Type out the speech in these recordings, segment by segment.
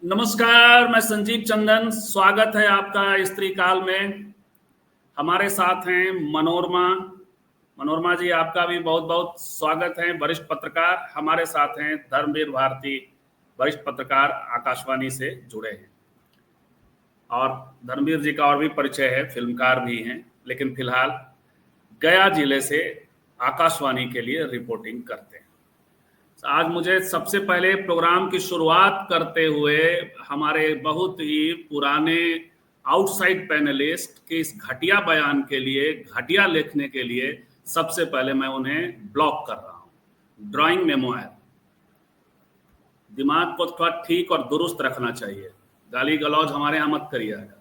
नमस्कार, मैं संजीव चंदन। स्वागत है आपका स्त्री काल में। हमारे साथ हैं मनोरमा। मनोरमा जी, आपका भी बहुत बहुत स्वागत है। वरिष्ठ पत्रकार हमारे साथ हैं। धर्मवीर भारती, वरिष्ठ पत्रकार, आकाशवाणी से जुड़े हैं। और धर्मवीर जी का और भी परिचय है, फिल्मकार भी हैं, लेकिन फिलहाल गया जिले से आकाशवाणी के लिए रिपोर्टिंग करते हैं। आज मुझे सबसे पहले प्रोग्राम की शुरुआत करते हुए हमारे बहुत ही पुराने आउटसाइड पैनलिस्ट के इस घटिया बयान के लिए, घटिया लिखने के लिए सबसे पहले मैं उन्हें ब्लॉक कर रहा हूं। Drawing memoir. दिमाग को थोड़ा ठीक और दुरुस्त रखना चाहिए। गाली गलौज हमारे यहाँ मत करिएगा।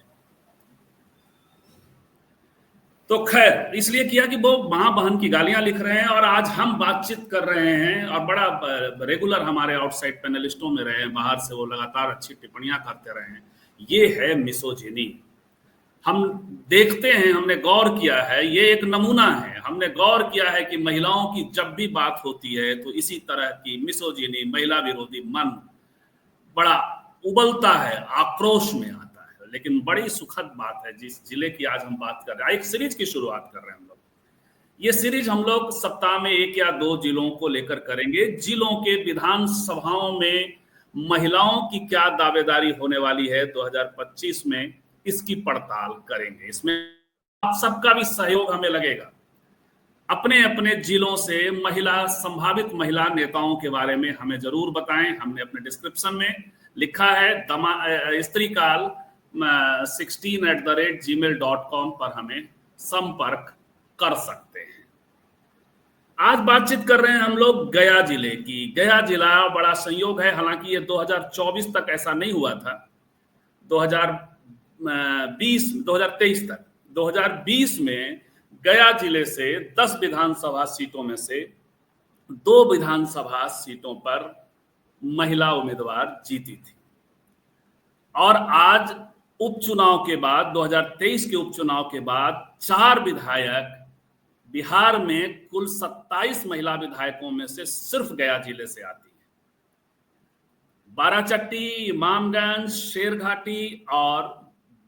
तो खैर, इसलिए किया कि वो मां बहन की गालियां लिख रहे हैं और आज हम बातचीत कर रहे हैं। और बड़ा रेगुलर हमारे आउटसाइड पैनलिस्टों में रहे हैं, बाहर से वो लगातार अच्छी टिप्पणियां करते रहे हैं। ये है मिसोजिनी। हम देखते हैं, हमने गौर किया है, ये एक नमूना है। हमने गौर किया है कि महिलाओं की जब भी बात होती है तो इसी तरह की मिसोजिनी, महिला विरोधी मन बड़ा उबलता है, आक्रोश में आता है। लेकिन बड़ी सुखद बात है जिस जिले की आज हम बात कर रहे हैं, एक सीरीज की शुरुआत कर रहे हैं हम लोग। ये सीरीज हम लोग सप्ताह में 1 या 2 जिलों को लेकर करेंगे। जिलों के विधानसभाओं में महिलाओं की क्या दावेदारी होने वाली है 2025 में, इसकी पड़ताल करेंगे। इसमें आप सबका भी सहयोग हमें लगेगा। अपने अपने जिलों से संभावित महिला नेताओं के बारे में हमें जरूर बताएं। हमने अपने डिस्क्रिप्शन में लिखा है स्त्रीकाल 16@gmail.com पर हमें संपर्क कर सकते हैं। आज बातचीत कर रहे हैं हम लोग गया जिले की। गया जिला बड़ा संयोग है, हालांकि ये 2024 तक ऐसा नहीं हुआ था, 2023 तक। 2020 में गया जिले से 10 विधानसभा सीटों में से 2 विधानसभा सीटों पर महिला उम्मीदवार जीती थी। और आज उपचुनाव के बाद, 2023 के उपचुनाव के बाद 4 विधायक बिहार में कुल 27 महिला विधायकों में से सिर्फ गया जिले से आती है। बाराचट्टी, इमामगंज, शेरघाटी और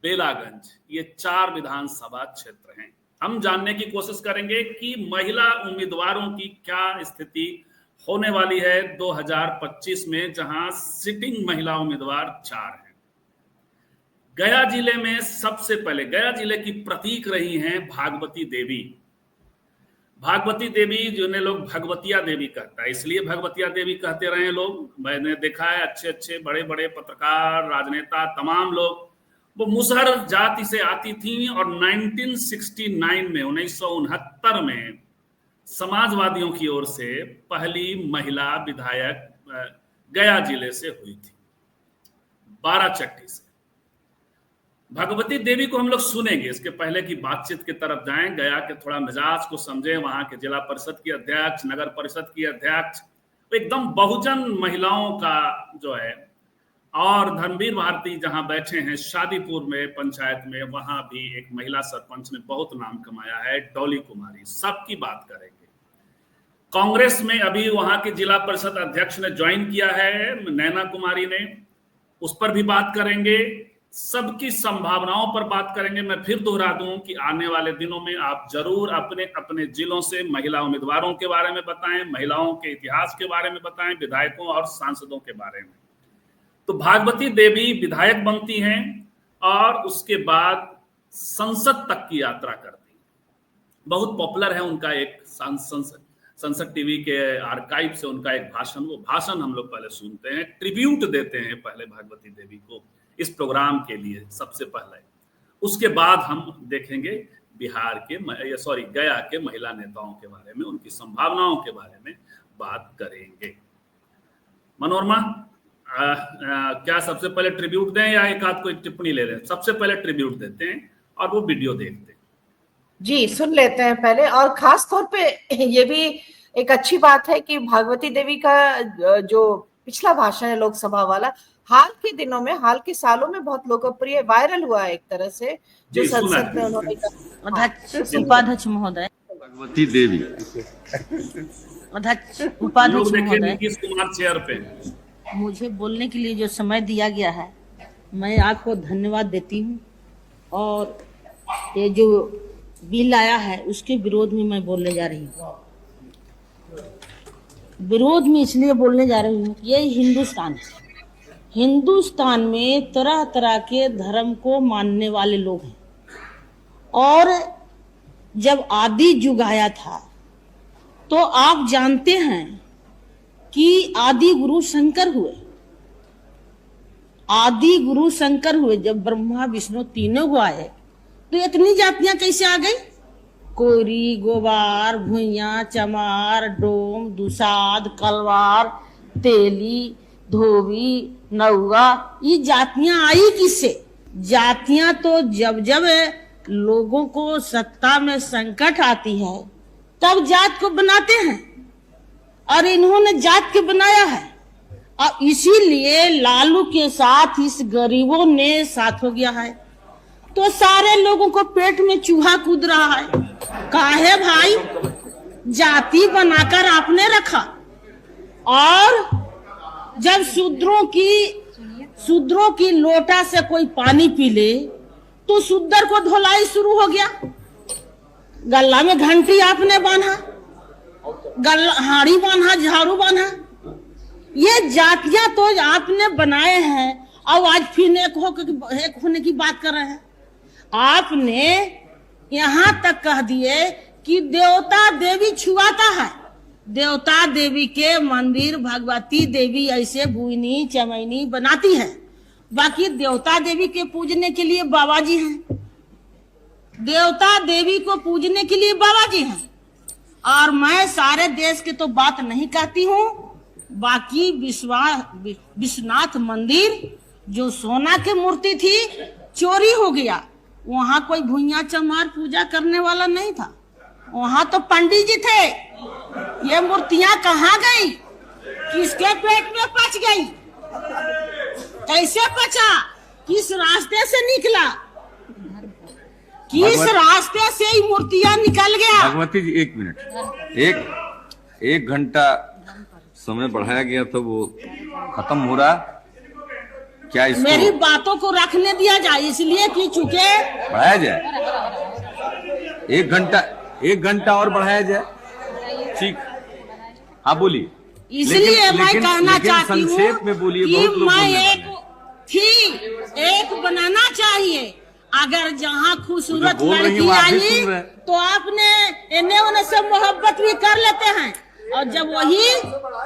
बेलागंज, ये 4 विधानसभा क्षेत्र हैं। हम जानने की कोशिश करेंगे कि महिला उम्मीदवारों की क्या स्थिति होने वाली है 2025 में, जहां सिटिंग महिला उम्मीदवार 4 हैं। गया जिले में सबसे पहले, गया जिले की प्रतीक रही हैं भागवती देवी। भागवती देवी, जिन्हें लोग भगवतिया देवी कहता है, इसलिए भगवतिया देवी कहते रहे लोग। मैंने देखा है अच्छे अच्छे बड़े बड़े पत्रकार, राजनेता, तमाम लोग वो मुसहर जाति से आती थी। और 1969 में समाजवादियों की ओर से पहली महिला विधायक गया जिले से हुई थी, बाराचट्टी से। भगवती देवी को हम लोग सुनेंगे। इसके पहले की बातचीत की तरफ जाएं, गया के थोड़ा मिजाज को समझें। वहां के जिला परिषद की अध्यक्ष, नगर परिषद की अध्यक्ष, एकदम बहुजन महिलाओं का जो है। और धर्मवीर भारती जहां बैठे हैं शादीपुर में पंचायत में, वहां भी एक महिला सरपंच ने बहुत नाम कमाया है, डॉली कुमारी। सबकी बात करेंगे। कांग्रेस में अभी वहां के जिला परिषद अध्यक्ष ने ज्वाइन किया है, नैना कुमारी ने, उस पर भी बात करेंगे। सबकी संभावनाओं पर बात करेंगे। मैं फिर दोहरा दूं कि आने वाले दिनों में आप जरूर अपने अपने जिलों से महिला उम्मीदवारों के बारे में बताएं, महिलाओं के इतिहास के बारे में बताएं, विधायकों और सांसदों के बारे में। तो भागवती देवी विधायक बनती हैं और उसके बाद संसद तक की यात्रा करती हैं। बहुत पॉपुलर है उनका एक संसद टीवी के आर्काइव से उनका एक भाषण, वो भाषण हम लोग पहले सुनते हैं, ट्रिब्यूट देते हैं पहले भागवती देवी को इस प्रोग्राम के लिए सबसे पहले। उसके बाद हम देखेंगे गया के महिला नेताओं के बारे में, उनकी संभावनाओं के बारे में बात करेंगे। मनोरमा, क्या सबसे पहले ट्रिब्यूट दें या एक आध कोई टिप्पणी ले लें? सबसे पहले ट्रिब्यूट देते हैं और वो वीडियो देखते हैं। जी, सुन लेते हैं पहले। और खास तौर पे ये भी एक अच्छी बात है कि भागवती देवी का जो पिछला भाषण है लोकसभा वाला, हाल के दिनों में, हाल के सालों में बहुत लोकप्रिय, वायरल हुआ है एक तरह से, जो संसद में उन्होंने अध्यक्ष उपाध्यक्ष महोदय भगवती देवी, अध्यक्ष उपाध्यक्ष महोदय, नीतीश कुमार चेयर पे। मुझे बोलने के लिए जो समय दिया गया है, मैं आपको धन्यवाद देती हूँ। और ये जो बिल आया है उसके विरोध में मैं बोलने जा रही हूँ। विरोध में इसलिए बोलने जा रही हूँ, ये हिंदुस्तान है। हिंदुस्तान में तरह तरह के धर्म को मानने वाले लोग हैं। और जब आदि युग आया था तो आप जानते हैं कि आदि गुरु शंकर हुए। आदि गुरु शंकर हुए जब ब्रह्मा विष्णु तीनों को आए तो इतनी जातियां कैसे आ गई? कोरी, गोबार, भुइया, चमार, डोम, दुसाद, कलवार, तेली, धोबी, नौगा, ये जातियां आई किससे? जातियां तो जब जब लोगों को सत्ता में संकट आती है तब जात को बनाते हैं, और इन्होंने जात के बनाया है। और इसीलिए लालू के साथ इस गरीबों ने साथ हो गया है, तो सारे लोगों को पेट में चूहा कूद रहा है। काहे भाई? जाति बनाकर आपने रखा। और जब शूद्रों की लोटा से कोई पानी पी ले तो शूद्र को धुलाई शुरू हो गया। गला में घंटी आपने बांधा, हाड़ी बांधा, झाड़ू बांधा। ये जातियां तो आपने बनाए हैं, और आज फिर एक होने की बात कर रहे हैं। आपने यहाँ तक कह दिए कि देवता देवी छुआता है। देवता देवी के मंदिर भगवती देवी ऐसे भुइनी चमैनी बनाती है, बाकी देवता देवी के पूजने के लिए बाबा जी हैं। देवता देवी को पूजने के लिए बाबा जी हैं। और मैं सारे देश के तो बात नहीं कहती हूँ, बाकी विश्वनाथ मंदिर जो सोना की मूर्ति थी चोरी हो गया, वहां कोई भुइया चमार पूजा करने वाला नहीं था, वहां तो पंडित जी थे। ये मूर्तियां कहाँ गई? किसके पेट में पच गई? कैसे पचा? किस रास्ते से निकला? किस रास्ते से ही मूर्तियां निकल गया? भगवती जी एक मिनट, एक घंटा समय बढ़ाया गया तो वो खत्म हो रहा, क्या इसको मेरी बातों को रखने दिया जाए, इसलिए कि चूंकि बढ़ाया जाए। एक घंटा और बढ़ाया जाए, ठीक? हाँ बोलिए। इसलिए मैं कहना चाहती हूँ संक्षेप में बोलिए, बहुत लोग एक बनाना चाहिए। अगर जहाँ खूबसूरत लड़की आई तो आपने इन्हें उन्हें से मोहब्बत भी कर लेते हैं, और जब वही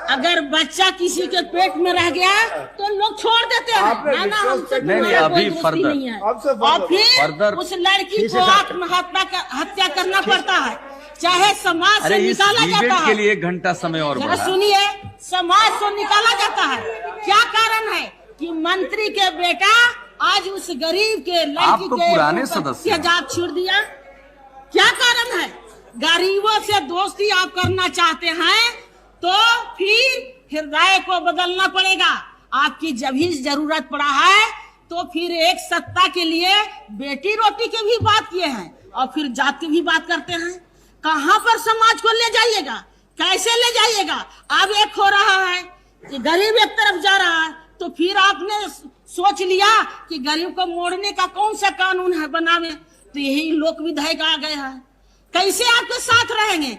अगर बच्चा किसी के पेट में रह गया तो लोग छोड़ देते हैं। ना हमसे नहीं, अभी फर्दर नहीं है। और फिर उस लड़की को आत्महत्या करना पड़ता है, चाहे समाज से निकाला जाता है। के लिए 1 घंटा समय और बढ़ा। सुनिए, समाज से निकाला जाता है। क्या कारण है कि मंत्री के बेटा आज उस गरीब के लड़की तो के पुराने सदस्य जात छोड़ दिया? क्या कारण है? गरीबों से दोस्ती आप करना चाहते हैं तो फिर हृदय को बदलना पड़ेगा। आपकी जब ही जरूरत पड़ा है तो फिर एक सत्ता के लिए बेटी रोटी के भी बात किए हैं, और फिर जात की भी बात करते हैं। कहाँ पर समाज को ले जाइएगा? कैसे ले जाइएगा? अब एक हो रहा है कि गरीब एक तरफ जा रहा है, तो फिर आपने सोच लिया कि गरीब को मोड़ने का कौन सा कानून है बनावे, तो यही लोक विधायक आ गया है। कैसे आपके साथ रहेंगे?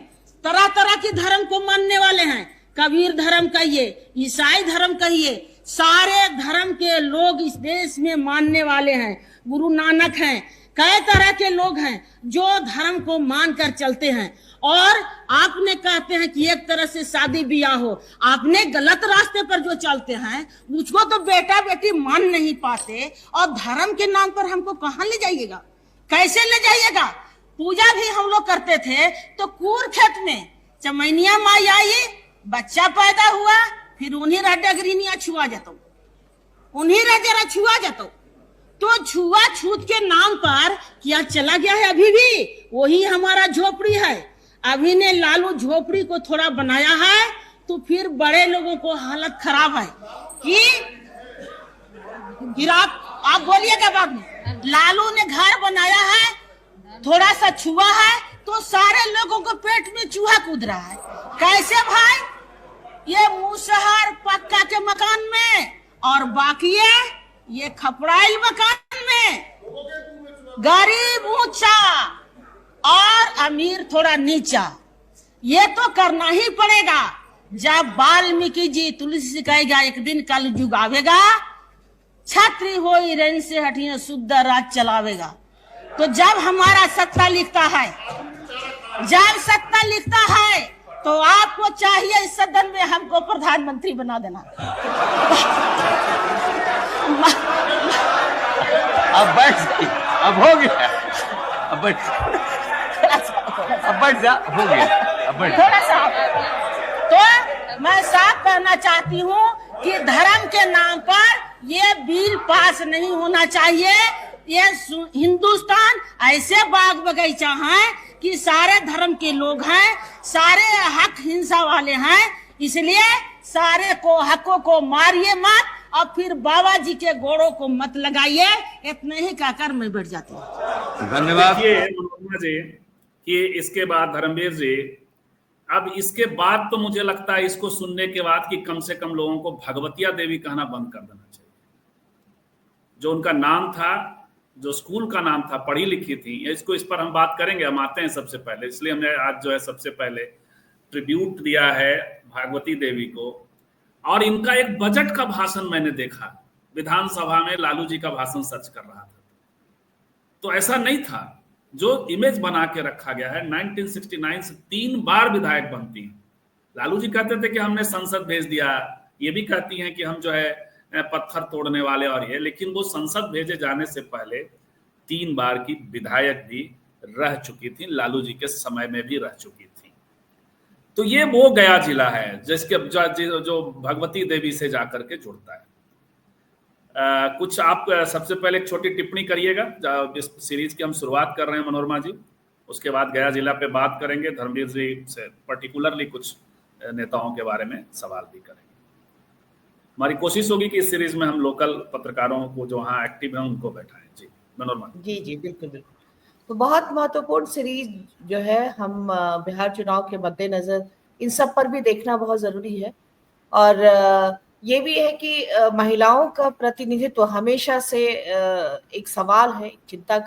तरह तरह के धर्म को मानने वाले हैं, कबीर धर्म कहिए, ईसाई धर्म कहिए, सारे धर्म के लोग इस देश में मानने वाले हैं। गुरु नानक हैं, कई तरह के लोग हैं जो धर्म को मानकर चलते हैं। और आपने कहते हैं कि एक तरह से शादी ब्याह हो, आपने गलत रास्ते पर जो चलते हैं मुझको तो बेटा बेटी मान नहीं पाते, और धर्म के नाम पर हमको कहाँ ले जाइएगा? कैसे ले जाइएगा? पूजा भी हम लोग करते थे तो कूर खेत में चमैनिया माई आई, बच्चा पैदा हुआ, फिर उन्हीं डगरीनिया छुआ जातो, उन्हीं जरा छुआ जातो। तो छुआ छूत के नाम पर क्या चला गया है? अभी भी वही हमारा झोपड़ी है। अभी ने लालू झोपड़ी को थोड़ा बनाया है तो फिर बड़े लोगों को हालत खराब है कि फिर आप बोलिएगा बाद में। लालू ने घर बनाया है, थोड़ा सा छुआ है तो सारे लोगों को पेट में चूहा कूद रहा है। कैसे भाई? ये मुसहर पक्का के मकान में, और बाकी ये खपड़ाइल मकान में। गरीब ऊंचा और अमीर थोड़ा नीचा, ये तो करना ही पड़ेगा। जब वाल्मीकि जी तुलसी से कहेगा एक दिन कल युग आवेगा, छत्री होई रेन से हटिए शुद्ध राज चलावेगा। तो जब हमारा सत्ता लिखता है तो आपको चाहिए इस सदन में हमको प्रधानमंत्री बना देना। अब बैठ, अब हो गया, अब बैठ जा, हो गया, अब बैठ। थोड़ा सा तो मैं साफ कहना चाहती हूँ कि धर्म के नाम पर ये बिल पास नहीं होना चाहिए। ये हिंदुस्तान ऐसे बाग बगीचा है कि सारे धर्म के लोग हैं, सारे हक हिंसा वाले हैं, इसलिए सारे को हकों को मारिए मत और फिर बाबा जी के गोड़ों को मत लगाइए। इतने ही कहकर मैं बैठ जाती हूँ। धन्यवाद। जी कि इसके बाद धर्मवीर जी, अब इसके बाद तो मुझे लगता है इसको सुनने के बाद कि कम से कम लोगों को भगवतिया देवी कहना बंद कर देना चाहिए। जो उनका नाम था, जो स्कूल का नाम था, पढ़ी लिखी थी, इस पर हम बात करेंगे। हम आते हैं सबसे पहले, इसलिए हमने आज जो है सबसे पहले ट्रिब्यूट दिया है भगवती देवी को। और इनका एक बजट का भाषण मैंने देखा विधानसभा में, लालू जी का भाषण सच कर रहा था। तो ऐसा नहीं था जो इमेज बना के रखा गया है। 1969 से 3 बार विधायक बनती हैं। लालू जी कहते थे कि हमने संसद भेज दिया, ये भी कहती हैं कि हम जो है पत्थर तोड़ने वाले और ये, लेकिन वो संसद भेजे जाने से पहले 3 बार की विधायक भी रह चुकी थी, लालू जी के समय में भी रह चुकी थी। तो ये वो गया जिला है जिसके जो भगवती देवी से जाकर के जुड़ता है। कुछ आप सबसे पहले एक छोटी टिप्पणी करिएगा। इस सीरीज की हम शुरुआत कर रहे हैं मनोरमा जी, उसके बाद गया जिला पे बात करेंगे। धर्मवीर जी से पर्टिकुलरली कुछ नेताओं के बारे में सवाल भी करेंगे। हमारी कोशिश होगी कि इस सीरीज में हम लोकल पत्रकारों को जो वहाँ एक्टिव हैं उनको बैठाएं। जी मनोरमा जी। जी बिल्कुल बिल्कुल। तो बहुत महत्वपूर्ण सीरीज जो है, हम बिहार चुनाव के मद्देनजर इन सब पर भी देखना बहुत जरूरी है। और ये भी है कि महिलाओं का प्रतिनिधित्व हमेशा से एक सवाल है, चिंता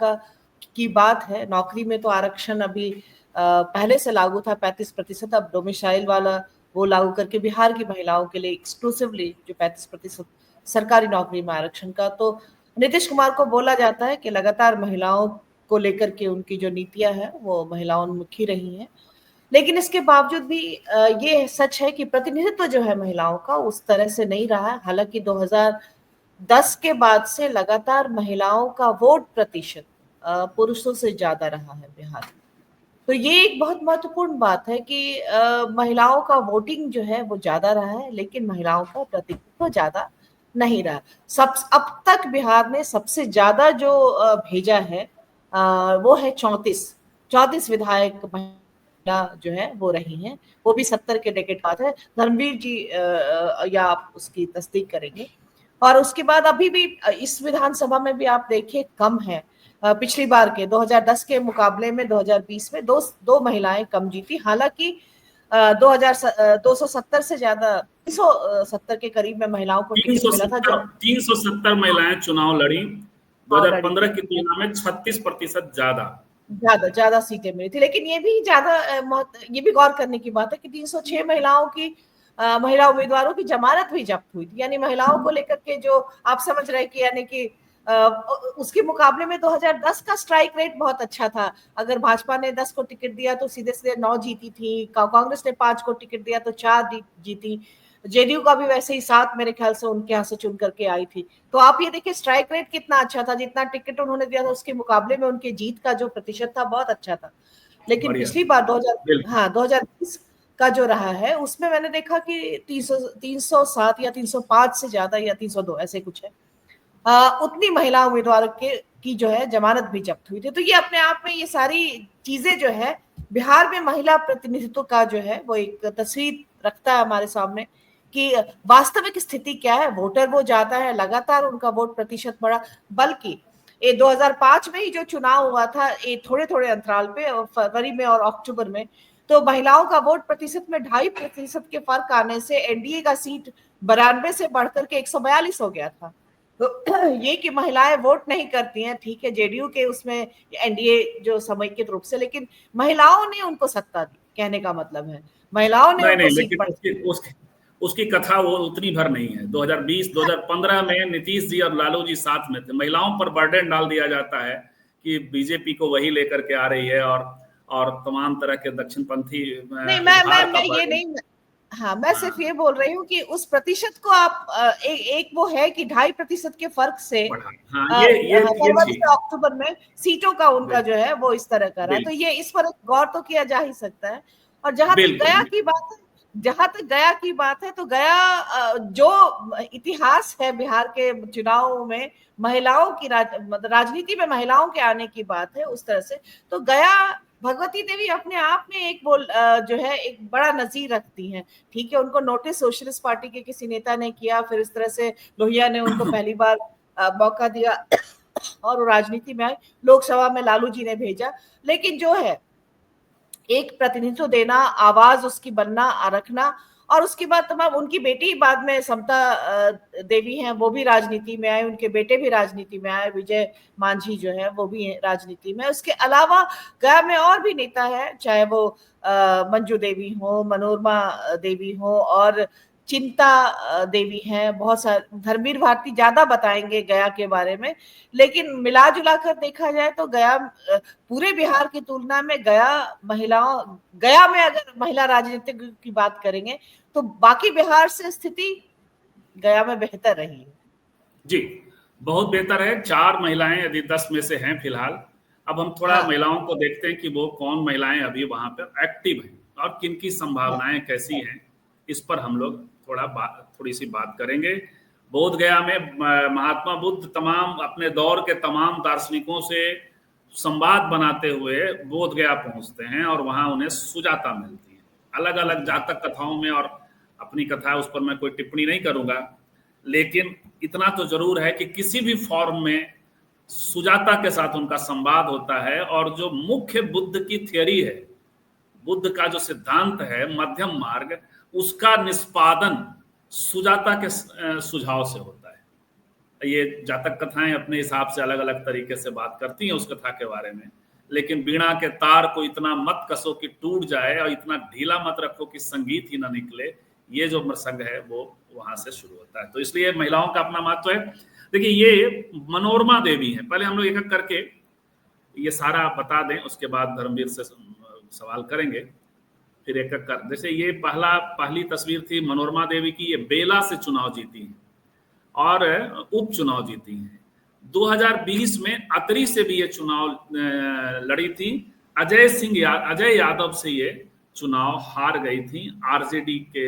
की बात है। नौकरी में तो आरक्षण अभी पहले से लागू था 35%, अब डोमिसाइल वाला वो लागू करके बिहार की महिलाओं के लिए एक्सक्लूसिवली जो 35% सरकारी नौकरी में आरक्षण का। तो नीतीश कुमार को बोला जाता है कि लगातार महिलाओं को लेकर के उनकी जो नीतियां हैं वो महिलाओन्मुखी रही हैं, लेकिन इसके बावजूद भी ये सच है कि प्रतिनिधित्व जो है महिलाओं का उस तरह से नहीं रहा है। हालांकि 2010 के बाद से लगातार महिलाओं का वोट प्रतिशत पुरुषों से ज्यादा रहा है बिहार में। तो ये एक बहुत महत्वपूर्ण बात है कि महिलाओं का वोटिंग जो है वो ज्यादा रहा है, लेकिन महिलाओं का प्रतिनिधित्व ज्यादा नहीं रहा। अब तक बिहार ने सबसे ज्यादा जो भेजा है वो है 34 विधायक महिला जो है वो रही हैं, वो भी 70 के डेकेड बाद है। धर्मवीर जी या आप उसकी तस्दीक करेंगे। और उसके बाद अभी भी इस विधानसभा में भी आप देखिए कम है, पिछली बार के 2010 के मुकाबले में 2020 में दो महिलाएं कम जीती। हालांकि 270 से ज्यादा 370 के करीब में महिलाओं को टिकट मिला था। जो 370 महिलाएं चुनाव लड़ी, 2015 की तुलना में 36% ज्यादा सीटें मिली थी। लेकिन ये भी गौर करने की बात है कि 306 महिला उम्मीदवारों की जमानत भी जब्त हुई थी। यानी महिलाओं को लेकर के जो आप समझ रहे कि यानी कि उसके मुकाबले में 2010 का स्ट्राइक रेट बहुत अच्छा था। अगर भाजपा ने 10 को टिकट दिया तो सीधे सीधे 9 जीती थी, कांग्रेस ने 5 को टिकट दिया तो 4 जीती, जेडीयू का भी वैसे ही 7 मेरे ख्याल से उनके यहाँ से चुन करके आई थी। तो आप ये देखिए स्ट्राइक रेट कितना अच्छा था, जितना टिकट उन्होंने दिया था उसके मुकाबले में उनके जीत का जो प्रतिशत था बहुत अच्छा था। लेकिन पिछली बार 2020 का जो रहा है उसमें मैंने देखा कि 307 या 305 से ज्यादा या 302 ऐसे कुछ है, उतनी महिला उम्मीदवारों की जो है जमानत भी जब्त हुई थी। तो ये अपने आप में ये सारी चीजें जो है बिहार में महिला प्रतिनिधित्व का जो है वो एक तस्वीर रखता है हमारे सामने कि वास्तविक स्थिति क्या है। वोटर वो जाता है, लगातार उनका वोट प्रतिशत बढ़ा, बल्कि ये 2005 में ही जो चुनाव हुआ था ये थोड़े अंतराल पे, और फरवरी में और अक्टूबर में तो महिलाओं का वोट प्रतिशत में 2.5% के फर्क आने से एनडीए का सीट 92 से बढ़कर के 142 हो गया था। तो ये कि महिलाएं वोट नहीं करती हैं, ठीक है, जेडीयू के उसमें एनडीए जो समेकित रूप से, लेकिन महिलाओं ने उनको सत्ता दी, कहने का मतलब है महिलाओं ने नहीं उनको नहीं, सीट लेकिन उसकी कथा वो उतनी भर नहीं है। 2020 2015 में नीतीश जी और लालू जी साथ में थे। महिलाओं पर बर्डन डाल दिया जाता है कि बीजेपी को वही लेकर के आ रही है और तमाम तरह के दक्षिणपंथी नहीं, उभार का मैं ये बर्डन। नहीं, हाँ, मैं हाँ, सिर्फ ये बोल रही हूँ कि उस प्रतिशत को आप एक वो है कि 2.5% के फर्क से बढ़ा। हाँ, ये फरवरी ठीक से है। अक्टूबर में सीटों का उनका जो है वो इस तरह का रहा है, तो बिल्कुल ये इस पर गौर तो किया जा ही सकता है। और जहां तक बिल्कुल। गया की बात है, तो गया जो इतिहास है बिहार के चुनाव में महिलाओं की मतलब राजनीति में महिलाओं के आने की बात है उस तरह से, तो गया भगवती देवी अपने आप में एक जो है एक बड़ा नजीर रखती हैं। ठीक है, उनको नोटिस सोशलिस्ट पार्टी के किसी नेता ने किया, फिर इस तरह से लोहिया ने उनको पहली बार मौका दिया और वो राजनीति में आए, लोकसभा में लालू जी ने भेजा, लेकिन जो है एक प्रतिनिधित्व देना, आवाज उसकी बनना, रखना, और उसके बाद तमाम उनकी बेटी बाद में समता देवी हैं, वो भी राजनीति में आए, उनके बेटे भी राजनीति में आए, विजय मांझी जो है वो भी राजनीति में। उसके अलावा गया में और भी नेता है, चाहे वो मंजू देवी हो, मनोरमा देवी हो, और चिंता देवी हैं, बहुत सारे, धर्मवीर भारती ज्यादा बताएंगे गया के बारे में, लेकिन मिला जुला कर देखा जाए तो गया पूरे बिहार की तुलना में गया में अगर महिला राजनीति की बात करेंगे तो बाकी बिहार से स्थिति गया में बेहतर रही है। जी, बहुत बेहतर है। 4 महिलाएं यदि 10 में से हैं फिलहाल। अब हम थोड़ा हाँ, महिलाओं को देखते हैं कि वो कौन महिलाएं अभी वहां पर एक्टिव हैं और किन की संभावनाएं कैसी हैं। इस पर हम लोग थोड़ी सी बात करेंगे। बोध गया में महात्मा बुद्ध तमाम अपने दौर के तमाम दार्शनिकों से संवाद बनाते हुए बोध गया पहुंचते हैं और वहां उन्हें सुजाता मिलती है। अलग अलग जातक कथाओं में, और अपनी कथा उस पर मैं कोई टिप्पणी नहीं करूंगा, लेकिन इतना तो जरूर है कि किसी भी फॉर्म में सुजाता के साथ उनका संवाद होता है। और जो मुख्य बुद्ध की थियरी है, बुद्ध का जो सिद्धांत है मध्यम मार्ग, उसका निष्पादन सुजाता के सुझाव से होता है। ये जातक कथाएं अपने हिसाब से अलग अलग तरीके से बात करती हैं उस कथा के बारे में, लेकिन वीणा के तार को इतना मत कसो कि टूट जाए और इतना ढीला मत रखो कि संगीत ही ना निकले, ये जो प्रसंग है वो वहां से शुरू होता है। तो इसलिए महिलाओं का अपना महत्व है। देखिए, ये मनोरमा देवी है। पहले हम लोग एक एक करके ये सारा बता दें, उसके बाद धर्मवीर से सवाल करेंगे, फिर एक एक कर। जैसे ये पहली तस्वीर थी मनोरमा देवी की। ये बेला से चुनाव जीती हैं और उपचुनाव जीती हैं। 2020 में अतरी से भी ये चुनाव लड़ी थी। अजय यादव से ये चुनाव हार गई थी। आरजेडी के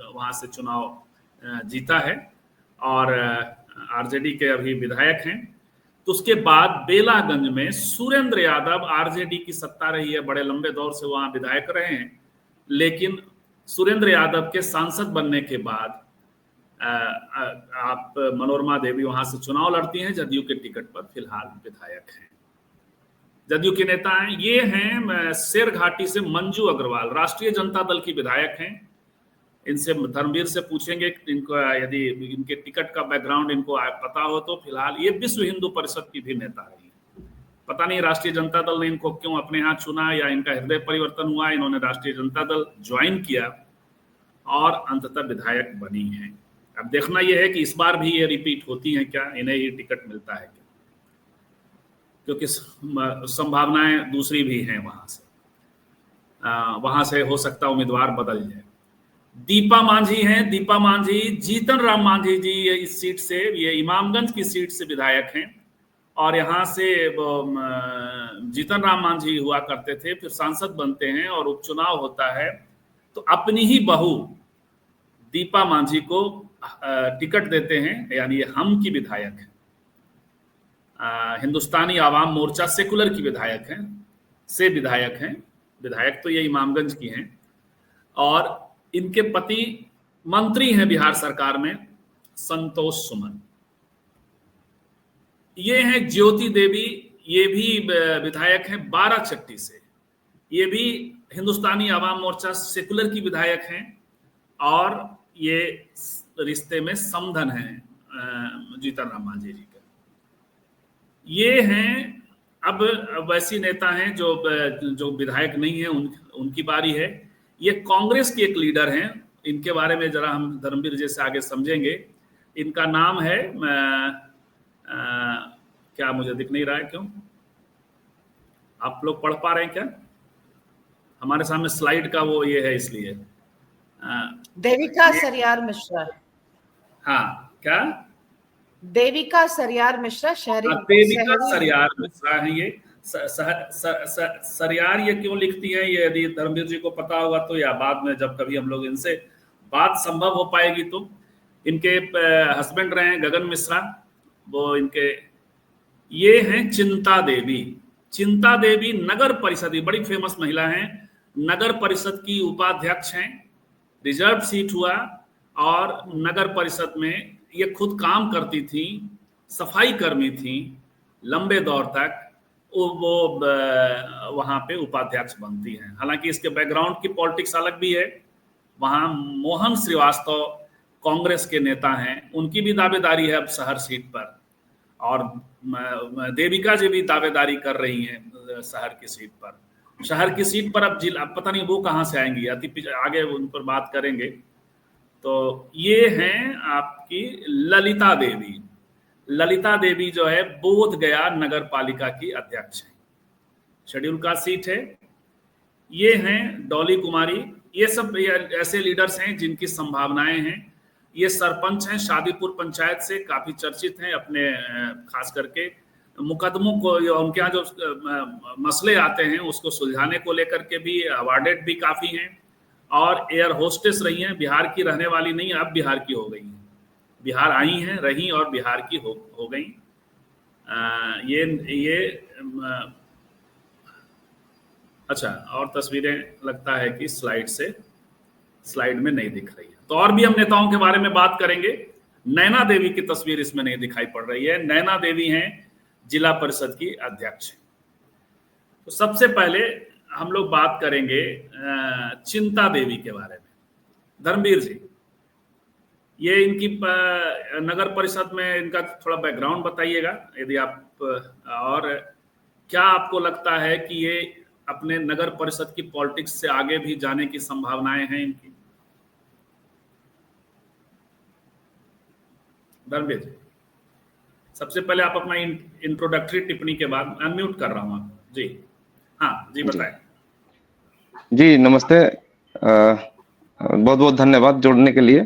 वहां से चुनाव जीता है और आरजेडी के अभी विधायक हैं। तो उसके बाद बेलागंज में सुरेंद्र यादव, आरजेडी की सत्ता रही है, बड़े लंबे दौर से वहां विधायक रहे हैं, लेकिन सुरेंद्र यादव के सांसद बनने के बाद आप मनोरमा देवी वहां से चुनाव लड़ती हैं। जदयू के टिकट पर फिलहाल विधायक हैं, जदयू के नेता हैं। ये हैं शेरघाटी से मंजू अग्रवाल, राष्ट्रीय जनता दल की विधायक हैं। इनसे धर्मवीर से पूछेंगे इनको, यदि इनके टिकट का बैकग्राउंड इनको पता हो तो। फिलहाल ये विश्व हिंदू परिषद की भी नेता रही। पता नहीं राष्ट्रीय जनता दल ने इनको क्यों अपने यहाँ चुना, या इनका हृदय परिवर्तन हुआ, इन्होंने राष्ट्रीय जनता दल ज्वाइन किया और अंततः विधायक बनी है। अब देखना यह है कि इस बार भी ये रिपीट होती हैं क्या, इन्हें ही टिकट मिलता है क्या, क्योंकि संभावनाएं दूसरी भी हैं। वहां से हो सकता उम्मीदवार बदल जाए। दीपा मांझी हैं। दीपा मांझी, जीतन राम मांझी जी इस सीट से, ये इमामगंज की सीट से विधायक हैं और यहाँ से जीतन राम मांझी हुआ करते थे, फिर सांसद बनते हैं और उपचुनाव होता है तो अपनी ही बहू दीपा मांझी को टिकट देते हैं, यानी ये हम की विधायक है। हिंदुस्तानी आवाम मोर्चा सेकुलर की विधायक हैं, विधायक तो ये इमामगंज की हैं। और इनके पति मंत्री हैं बिहार सरकार में, संतोष सुमन। ये हैं ज्योति देवी, ये भी विधायक हैं बाराचट्टी से। ये भी हिंदुस्तानी आवाम मोर्चा सेकुलर की विधायक हैं और ये रिश्ते में समधन हैं जीतन राम मांझी जी के। ये हैं अब वैसी नेता हैं जो विधायक नहीं है, उनकी बारी है। ये कांग्रेस के एक लीडर हैं, इनके बारे में जरा हम धर्मवीर जी से आगे समझेंगे। इनका नाम है क्या मुझे दिख नहीं रहा है, क्यों आप लोग पढ़ पा रहे हैं क्या? हमारे सामने स्लाइड का वो ये है, इसलिए देविका सरियार मिश्रा। हाँ, क्या? देविका सरियार मिश्रा, शहरी देविका सरियार मिश्रा है ये। सरियार ये क्यों लिखती है, ये यदि धर्मवीर जी को पता होगा तो, या बाद में जब कभी हम लोग इनसे बात संभव हो पाएगी तो। इनके हस्बैंड रहे हैं गगन मिश्रा, वो इनके ये हैं चिंता देवी। चिंता देवी नगर परिषद, बड़ी फेमस महिला हैं, नगर परिषद की उपाध्यक्ष हैं। रिजर्व सीट हुआ और नगर परिषद में ये खुद काम करती थी, सफाई कर्मी थी लंबे दौर तक। वो वहां पे उपाध्यक्ष बनती हैं। हालांकि इसके बैकग्राउंड की पॉलिटिक्स अलग भी है। वहां मोहन श्रीवास्तव कांग्रेस के नेता हैं, उनकी भी दावेदारी है अब शहर सीट पर, और देविका जी भी दावेदारी कर रही हैं शहर की सीट पर। शहर की सीट पर अब जिला पता नहीं वो कहाँ से आएंगी, आगे उन पर बात करेंगे। तो ये हैं आपकी ललिता देवी। ललिता देवी जो है बोध गया नगर पालिका की अध्यक्ष है, शेड्यूल कास्ट सीट है। ये हैं डॉली कुमारी। ये सब ऐसे लीडर्स हैं जिनकी संभावनाएं हैं। ये सरपंच हैं शादीपुर पंचायत से, काफी चर्चित हैं अपने खास करके मुकदमों को, उनके यहाँ जो मसले आते हैं उसको सुलझाने को लेकर के भी अवार्डेड भी काफी हैं। और एयर होस्टेस रही हैं, बिहार की रहने वाली नहीं, अब बिहार की हो गई हैं। बिहार आई हैं, रही और बिहार की हो गई। ये अच्छा, और तस्वीरें लगता है कि स्लाइड में नहीं दिख रही है, तो और भी हम नेताओं के बारे में बात करेंगे। नैना देवी की तस्वीर इसमें नहीं दिखाई पड़ रही है। नैना देवी हैं जिला परिषद की अध्यक्ष। तो सबसे पहले हम लोग बात करेंगे चिंता देवी के बारे में। धर्मवीर जी, ये इनकी नगर परिषद में इनका थोड़ा बैकग्राउंड बताइएगा यदि आप, और क्या आपको लगता है कि ये अपने नगर परिषद की पॉलिटिक्स से आगे भी जाने की संभावनाएं हैं इनकी? धर्मवीर जी, सबसे पहले आप अपना इंट्रोडक्टरी टिप्पणी के बाद, अनम्यूट कर रहा हूं आप जी। हाँ जी, बताएं। जी नमस्ते, बहुत बहुत धन्यवाद जुड़ने के लिए।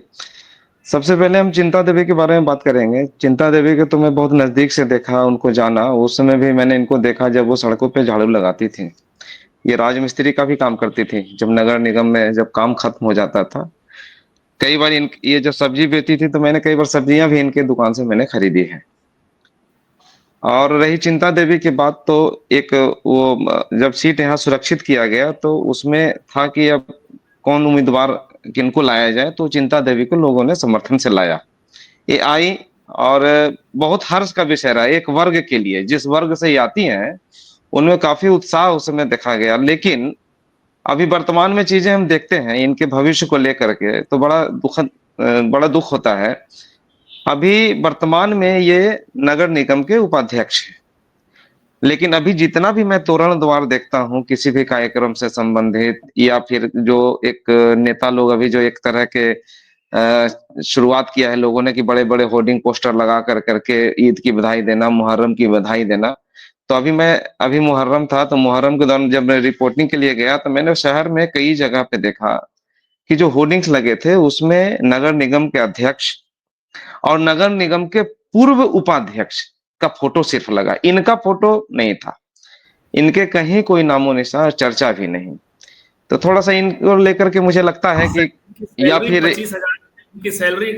सबसे पहले हम चिंता देवी के बारे में बात करेंगे। चिंता देवी के तो मैं बहुत नजदीक से देखा, उनको जाना। उस समय भी मैंने इनको देखा जब वो सड़कों पे झाड़ू लगाती थी। ये राजमिस्त्री का भी काम करती थी। जब नगर निगम में जब काम खत्म हो जाता था, कई बार ये जब सब्जी बेचती थी तो मैंने कई बार सब्जियां भी इनके दुकान से मैंने खरीदी है। और रही चिंता देवी की बात, तो एक वो जब सीट यहाँ सुरक्षित किया गया तो उसमें था कि अब कौन उम्मीदवार किनको लाया जाए, तो चिंता देवी को लोगों ने समर्थन से लाया। ये आई और बहुत हर्ष का विषय रहा एक वर्ग के लिए। जिस वर्ग से ये आती हैं उनमें काफी उत्साह उस समय देखा गया। लेकिन अभी वर्तमान में चीजें हम देखते हैं इनके भविष्य को लेकर के, तो बड़ा दुख होता है। अभी वर्तमान में ये नगर निगम के उपाध्यक्ष हैं, लेकिन अभी जितना भी मैं तोरण द्वार देखता हूं किसी भी कार्यक्रम से संबंधित, या फिर जो एक नेता लोग अभी जो एक तरह के शुरुआत किया है लोगों ने कि बड़े बड़े होर्डिंग पोस्टर लगा करके ईद की बधाई देना, मुहर्रम की बधाई देना। तो अभी मुहर्रम था, तो मुहर्रम के दौरान जब मैं रिपोर्टिंग के लिए गया तो मैंने शहर में कई जगह पे देखा कि जो होर्डिंग्स लगे थे उसमें नगर निगम के अध्यक्ष और नगर निगम के पूर्व उपाध्यक्ष का फोटो सिर्फ लगा, इनका फोटो नहीं था। इनके कहीं कोई नामो निशान, चर्चा भी नहीं। तो थोड़ा सा इनको लेकर के मुझे लगता है कि या फिर 25,000 की सैलरी,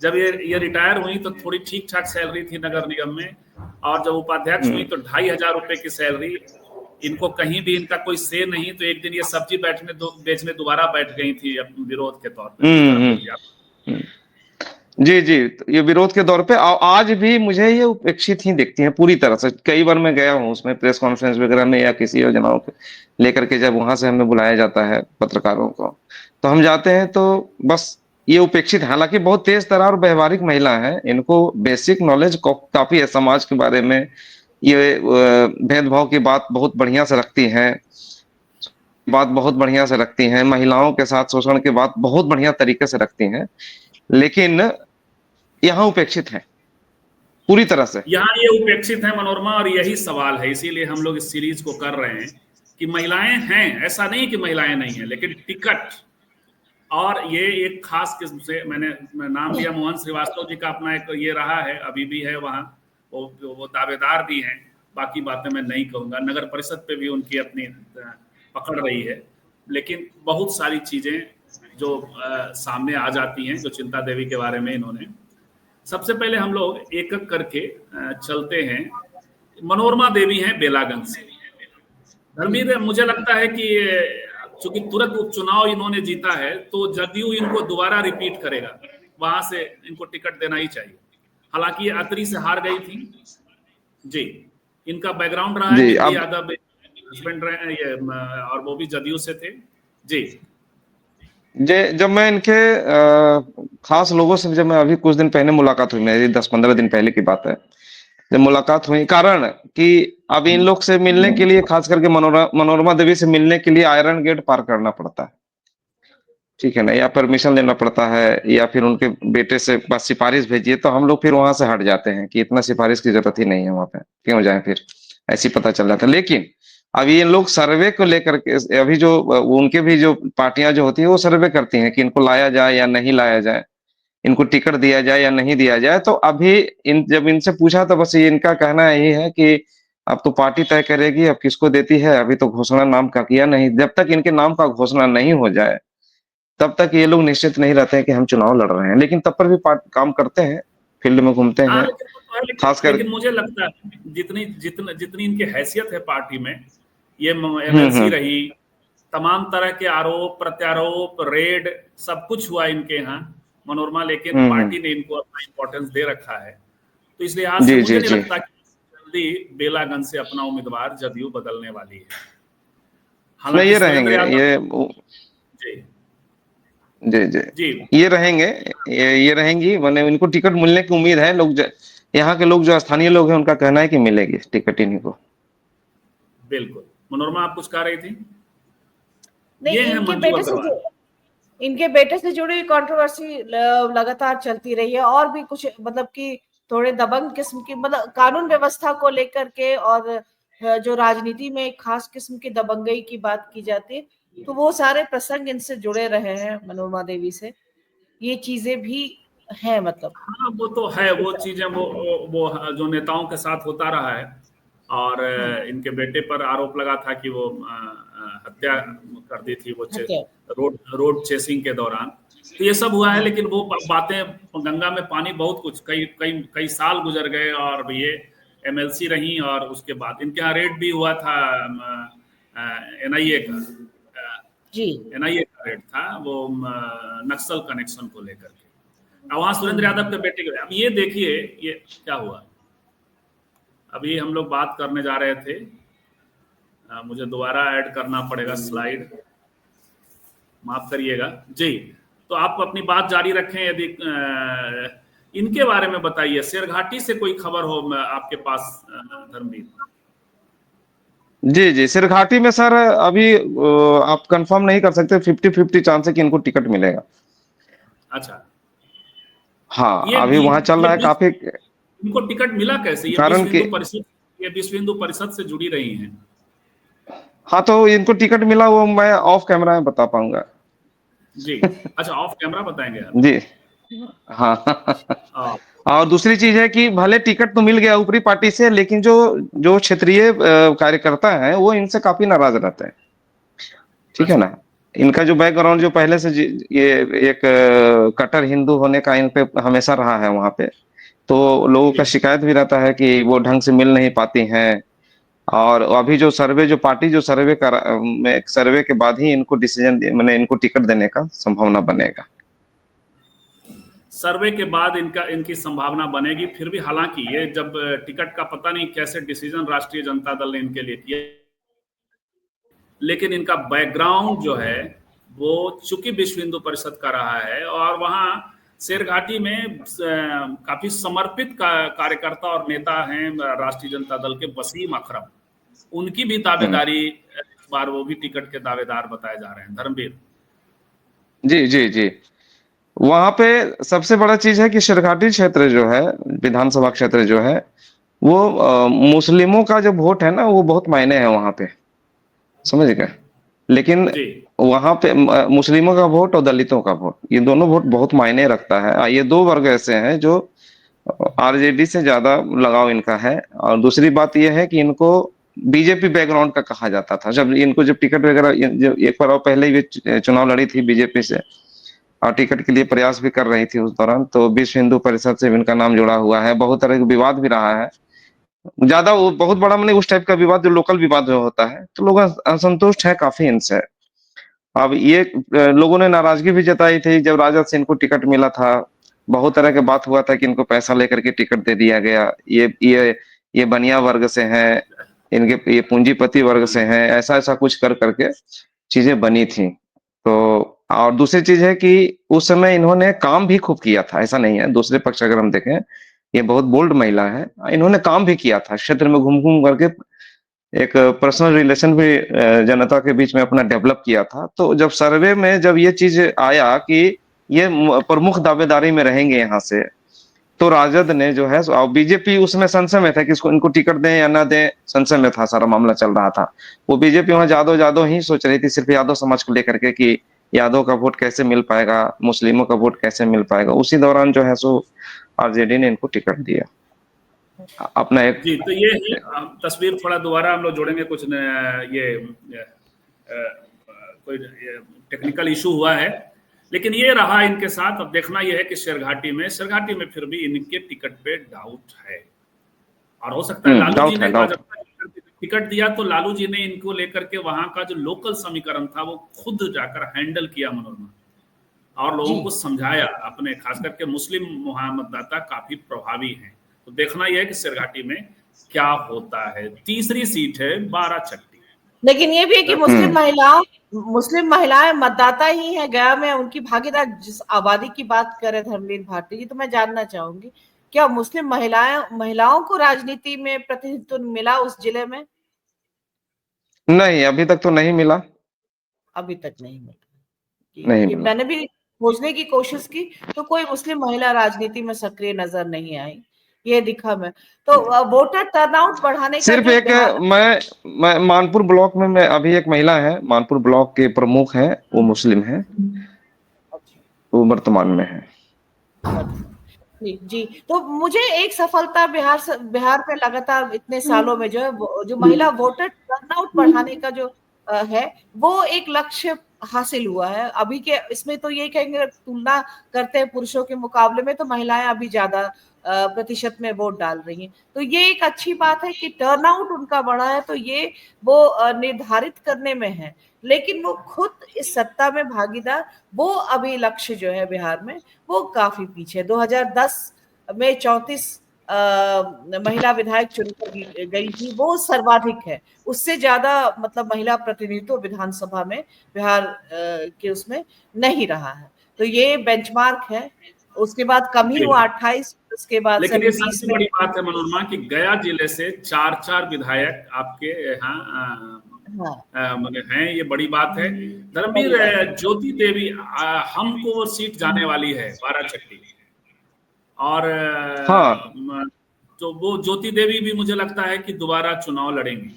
जब ये रिटायर हुई तो थोड़ी ठीक ठाक सैलरी थी नगर निगम में, और जब उपाध्यक्ष हुई तो 2,500 रुपए की सैलरी। इनको कहीं भी इनका कोई से नहीं। तो एक दिन ये सब्जी बेचने दोबारा बैठ गई थी विरोध के तौर पर। जी जी, तो ये विरोध के दौर पे आज भी मुझे ये उपेक्षित ही दिखती हैं पूरी तरह से। कई बार मैं गया हूँ उसमें प्रेस कॉन्फ्रेंस वगैरह में या किसी योजनाओं को लेकर के, जब वहां से हमें बुलाया जाता है पत्रकारों को, तो हम जाते हैं तो बस ये उपेक्षित है। हालांकि बहुत तेज तर्रार और व्यवहारिक महिला है, इनको बेसिक नॉलेज काफी है समाज के बारे में। ये भेदभाव की बात बहुत बढ़िया से रखती हैं, बात बहुत बढ़िया से रखती हैं, महिलाओं के साथ शोषण की बात बहुत बढ़िया तरीके से रखती हैं, लेकिन यहाँ उपेक्षित है पूरी तरह से। यहाँ ये उपेक्षित है मनोरमा, और यही सवाल है, इसीलिए हम लोग इस सीरीज को कर रहे हैं कि महिलाएं हैं, ऐसा नहीं कि महिलाएं नहीं है, लेकिन टिकट, और ये एक खास किस्म से, मैंने नाम लिया मोहन श्रीवास्तव जी का, अपना एक ये रहा है, अभी भी है वहाँ, वो दावेदार भी हैं। बाकी बातें मैं नहीं कहूँगा, नगर परिषद पे भी उनकी अपनी पकड़ रही है, लेकिन बहुत सारी चीजें जो सामने आ जाती हैं, जो चिंता देवी के बारे में इन्होंने, सबसे पहले हम लोग एक एक करके चलते हैं। मनोरमा देवी हैं बेलागंज से। धर्मवीर, मुझे लगता है कि चूंकि तुरंत उपचुनाव इन्होंने जीता है, तो जदयू इनको दोबारा रिपीट करेगा, वहां से इनको टिकट देना ही चाहिए। हालांकि ये अतरी से हार गई थी जी, इनका बैकग्राउंड रहा है, बिजली यादव हस्बैंड रहे ये, और वो भी जदयू से थे जी। जब मैं इनके खास लोगों से, जब मैं अभी कुछ दिन पहले मुलाकात हुई, मेरी 10-15 दिन पहले की बात है, जब मुलाकात हुई, कारण कि अब इन लोग से मिलने के लिए, खास करके मनोरमा देवी से मिलने के लिए आयरन गेट पार करना पड़ता है, ठीक है ना, या परमिशन लेना पड़ता है, या फिर उनके बेटे से बस सिफारिश भेजिए, तो हम लोग फिर वहां से हट जाते हैं कि इतना सिफारिश की जरूरत ही नहीं है, वहां पे क्यों जाए, फिर ऐसी पता चल जाता है। लेकिन अभी इन लोग सर्वे को लेकर के, अभी जो उनके भी जो पार्टियां जो होती है वो सर्वे करती हैं कि इनको लाया जाए या नहीं लाया जाए, इनको टिकट दिया जाए या नहीं दिया जाए। तो अभी जब इनसे पूछा तो बस ये इनका कहना यही है कि अब तो पार्टी तय करेगी, अब किसको देती है, अभी तो घोषणा नाम का किया नहीं, जब तक इनके नाम का घोषणा नहीं हो जाए तब तक ये लोग निश्चित नहीं रहते हैं कि हम चुनाव लड़ रहे हैं। लेकिन तब पर भी काम करते हैं, फील्ड में घूमते हैं, खासकर। लेकिन मुझे लगता है जितनी इनकी हैसियत है पार्टी में, ये एमएलसी रही, तमाम तरह के आरोप प्रत्यारोप, रेड, सब कुछ हुआ इनके यहाँ मनोरमा, लेकिन पार्टी ने इनको अपना इंपॉर्टेंस दे रखा है। तो इसलिए आज से मुझे नहीं लगता कि जल्दी बेलागंज से अपना उम्मीदवार जदयू बदलने वाली है। हालांकि ये रहेंगे, जी जी जी, ये रहेंगे, ये रहेंगी, मैंने इनको टिकट मिलने की उम्मीद है। लोग यहाँ के लोग जो स्थानीय लोग हैं, उनका कहना है कि मिलेगी टिकट इन्हीं को। बिल्कुल। मनोरमा, आप कुछ कह रही थी? नहीं, इनके बेटे से जुड़ी कंट्रोवर्सी लगातार चलती रही है, और भी कुछ, मतलब कि थोड़े दबंग किस्म की, मतलब कानून व्यवस्था को लेकर के, और जो राजनीति में एक खास किस्म की दबंगई की बात की जाती है, तो वो सारे प्रसंग इनसे जुड़े रहे हैं मनोरमा देवी से, ये चीजें भी है, मतलब हाँ वो तो है, वो चीजें वो जो नेताओं के साथ होता रहा है, और इनके बेटे पर आरोप लगा था कि वो हत्या कर दी थी वो रोड चेसिंग के दौरान, तो ये सब हुआ है। लेकिन वो बातें, गंगा में पानी बहुत कुछ, कई साल गुजर गए, और ये एमएलसी रही, और उसके बाद इनके यहाँ रेड भी हुआ था एनआईए का, एनआईए का रेड था, वो नक्सल कनेक्शन को लेकर के। अब वहां सुरेंद्र यादव के बेटे के, अब ये देखिए ये क्या हुआ। अभी हम लोग बात करने जा रहे थे, मुझे दोबारा ऐड करना पड़ेगा स्लाइड, माफ करिएगा जी। तो आप अपनी बात जारी रखें, यदि इनके बारे में बताइए, शेरघाटी से कोई खबर हो आपके पास धर्मवीर? जी जी, शेरघाटी में सर अभी आप कंफर्म नहीं कर सकते, 50-50 चांस है कि इनको टिकट मिलेगा। अच्छा, हाँ, अभी वहां चल रहा है काफी। इनको टिकट मिला कैसे? ये विश्व हिंदू परिषद से जुड़ी रही हैं। हाँ, तो इनको टिकट मिला, वो मैं ऑफ कैमरा में बता पाऊंगा जी। अच्छा, ऑफ कैमरा बताएंगे आप? जी हाँ। और दूसरी चीज है कि भले टिकट तो मिल गया ऊपरी पार्टी से, लेकिन जो क्षेत्रीय कार्यकर्ता हैं वो इनसे काफी नाराज रहते हैं, ठीक है ना। इनका जो बैकग्राउंड जो पहले से ये एक कट्टर हिंदू होने का इन पे हमेशा रहा है वहां पे, तो लोगों का शिकायत भी रहता है कि वो ढंग से मिल नहीं पाती हैं। और अभी जो सर्वे, जो पार्टी जो सर्वे के बाद ही इनको डिसीजन, मैंने इनको टिकट देने का संभावना बनेगा। सर्वे के बाद इनकी संभावना बनेगी। फिर भी हालांकि ये जब टिकट का पता नहीं कैसे डिसीजन राष्ट्रीय जनता दल ने इनके लिए किया, लेकिन इनका बैकग्राउंड जो है वो चूंकि विश्व हिंदू परिषद का रहा है और वहाँ शेरघाटी में काफी समर्पित कार्यकर्ता और नेता हैं राष्ट्रीय जनता दल के वसीम अकरम, उनकी भी दावेदारी इस बार वो भी टिकट के दावेदार बताए जा रहे हैं। धर्मवीर जी जी जी, वहां पे सबसे बड़ा चीज है कि शेरघाटी क्षेत्र जो है, विधानसभा क्षेत्र जो है, वो मुस्लिमों का जो वोट है ना, वो बहुत मायने है वहां पे, समझ गए। लेकिन वहां पे मुस्लिमों का वोट और दलितों का वोट, ये दोनों वोट बहुत मायने रखता है। ये दो वर्ग ऐसे हैं जो आरजेडी से ज्यादा लगाव इनका है। और दूसरी बात यह है कि इनको बीजेपी बैकग्राउंड का कहा जाता था। जब इनको जब टिकट वगैरह एक बार पहले ही चुनाव लड़ी थी बीजेपी से और टिकट के लिए प्रयास भी कर रही थी उस दौरान, तो विश्व हिंदू परिषद से इनका नाम जुड़ा हुआ है। बहुत तरह का विवाद भी रहा है, ज्यादा वो बहुत बड़ा मैंने उस टाइप का विवाद जो लोकल विवाद जो होता है, तो लोग असंतुष्ट है काफी इनसे। अब ये लोगों ने नाराजगी भी जताई थी जब राजद से इनको टिकट मिला था। बहुत तरह के बात हुआ था कि इनको पैसा लेकर के टिकट दे दिया गया, ये बनिया वर्ग से है, इनके ये पूंजीपति वर्ग से है, ऐसा ऐसा कुछ कर करके चीजें बनी थी। तो और दूसरी चीज है कि उस समय इन्होंने काम भी खूब किया था, ऐसा नहीं है। दूसरे पक्ष अगर हम देखें, ये बहुत बोल्ड महिला है, इन्होंने काम भी किया था क्षेत्र में घूम घूम करके, एक पर्सनल रिलेशन भी जनता के बीच में अपना डेवलप किया था। तो जब सर्वे में जब ये चीज आया कि ये प्रमुख दावेदारी में रहेंगे यहाँ से, तो राजद ने जो है, और बीजेपी उसमें संशय में था कि इसको इनको टिकट दें या ना दें, संशय में था, सारा मामला चल रहा था। वो बीजेपी वहां यादव ही सोच रही थी, सिर्फ यादव समाज को लेकर के कि यादव का वोट कैसे मिल पाएगा, मुस्लिमों का वोट कैसे मिल पाएगा। उसी दौरान जो है सो आरजेडी ने इनको टिकट दिया अपना एक। जी, तो ये तस्वीर थोड़ा दोबारा हम लोग जोड़ेंगे, कुछ कोई टेक्निकल इशू हुआ है, लेकिन ये रहा इनके साथ। अब देखना यह है कि शेरघाटी में फिर भी इनके टिकट पे डाउट है, और हो सकता है लालू जी ने टिकट दिया तो लालू जी ने इनको लेकर के वहां का जो लोकल समीकरण था वो खुद जाकर हैंडल किया मनोरमा, और लोगों को समझाया। अपने खास करके मुस्लिम मतदाता काफी प्रभावी हैं। तो देखना यह है कि शेरघाटी में क्या होता है। तीसरी सीट है बाराचट्टी, लेकिन ये भी है कि मुस्लिम महिलाएं मतदाता ही है गया में, उनकी भागीदार जिस आबादी की बात करे धर्मवीर भारती जी, तो मैं जानना चाहूंगी क्या मुस्लिम महिलाओं को राजनीति में प्रतिनिधित्व मिला उस जिले में? नहीं, अभी तक तो नहीं मिला, अभी तक नहीं मिला। मैंने भी खोजने की कोशिश की तो कोई मुस्लिम महिला राजनीति में सक्रिय नजर नहीं आई, ये दिखा मैं। तो वोटर टर्नआउट बढ़ाने का सिर्फ एक मैं मानपुर ब्लॉक में अभी एक महिला है, मानपुर ब्लॉक के प्रमुख हैं, वो मुस्लिम है, वो वर्तमान में है। जी, तो मुझे एक सफलता बिहार पे लगातार इतने सालों में जो है, जो महिला वोटर टर्नआउट बढ़ाने का जो है, वो एक लक्ष्य हासिल हुआ है। अभी के इसमें तो ये कहेंगे, तुलना करते हैं पुरुषों के मुकाबले में, तो महिलाएं अभी ज्यादा प्रतिशत में वोट डाल रही हैं। तो ये एक अच्छी बात है कि टर्नआउट उनका बढ़ा है, तो ये वो निर्धारित करने में है। लेकिन वो खुद इस सत्ता में भागीदार, वो अभी लक्ष्य जो है बिहार में वो काफी पीछे। 2010 में 34 महिला विधायक चुनकर गई थी, वो सर्वाधिक है। उससे ज्यादा मतलब महिला प्रतिनिधित्व विधानसभा में बिहार के उसमें नहीं रहा है। तो ये बेंचमार्क है। उसके बाद कम ही हुआ 28, उसके बाद लेकिन ये सबसे बड़ी बात है मनोरमा कि गया जिले से 4 विधायक आपके यहाँ हैं, ये बड़ी बात है। धर्मवीर, ज्योति देवी हमको वो सीट जाने वाली है बाराचट्टी, और तो वो ज्योति देवी भी मुझे लगता है कि दोबारा चुनाव लड़ेंगी।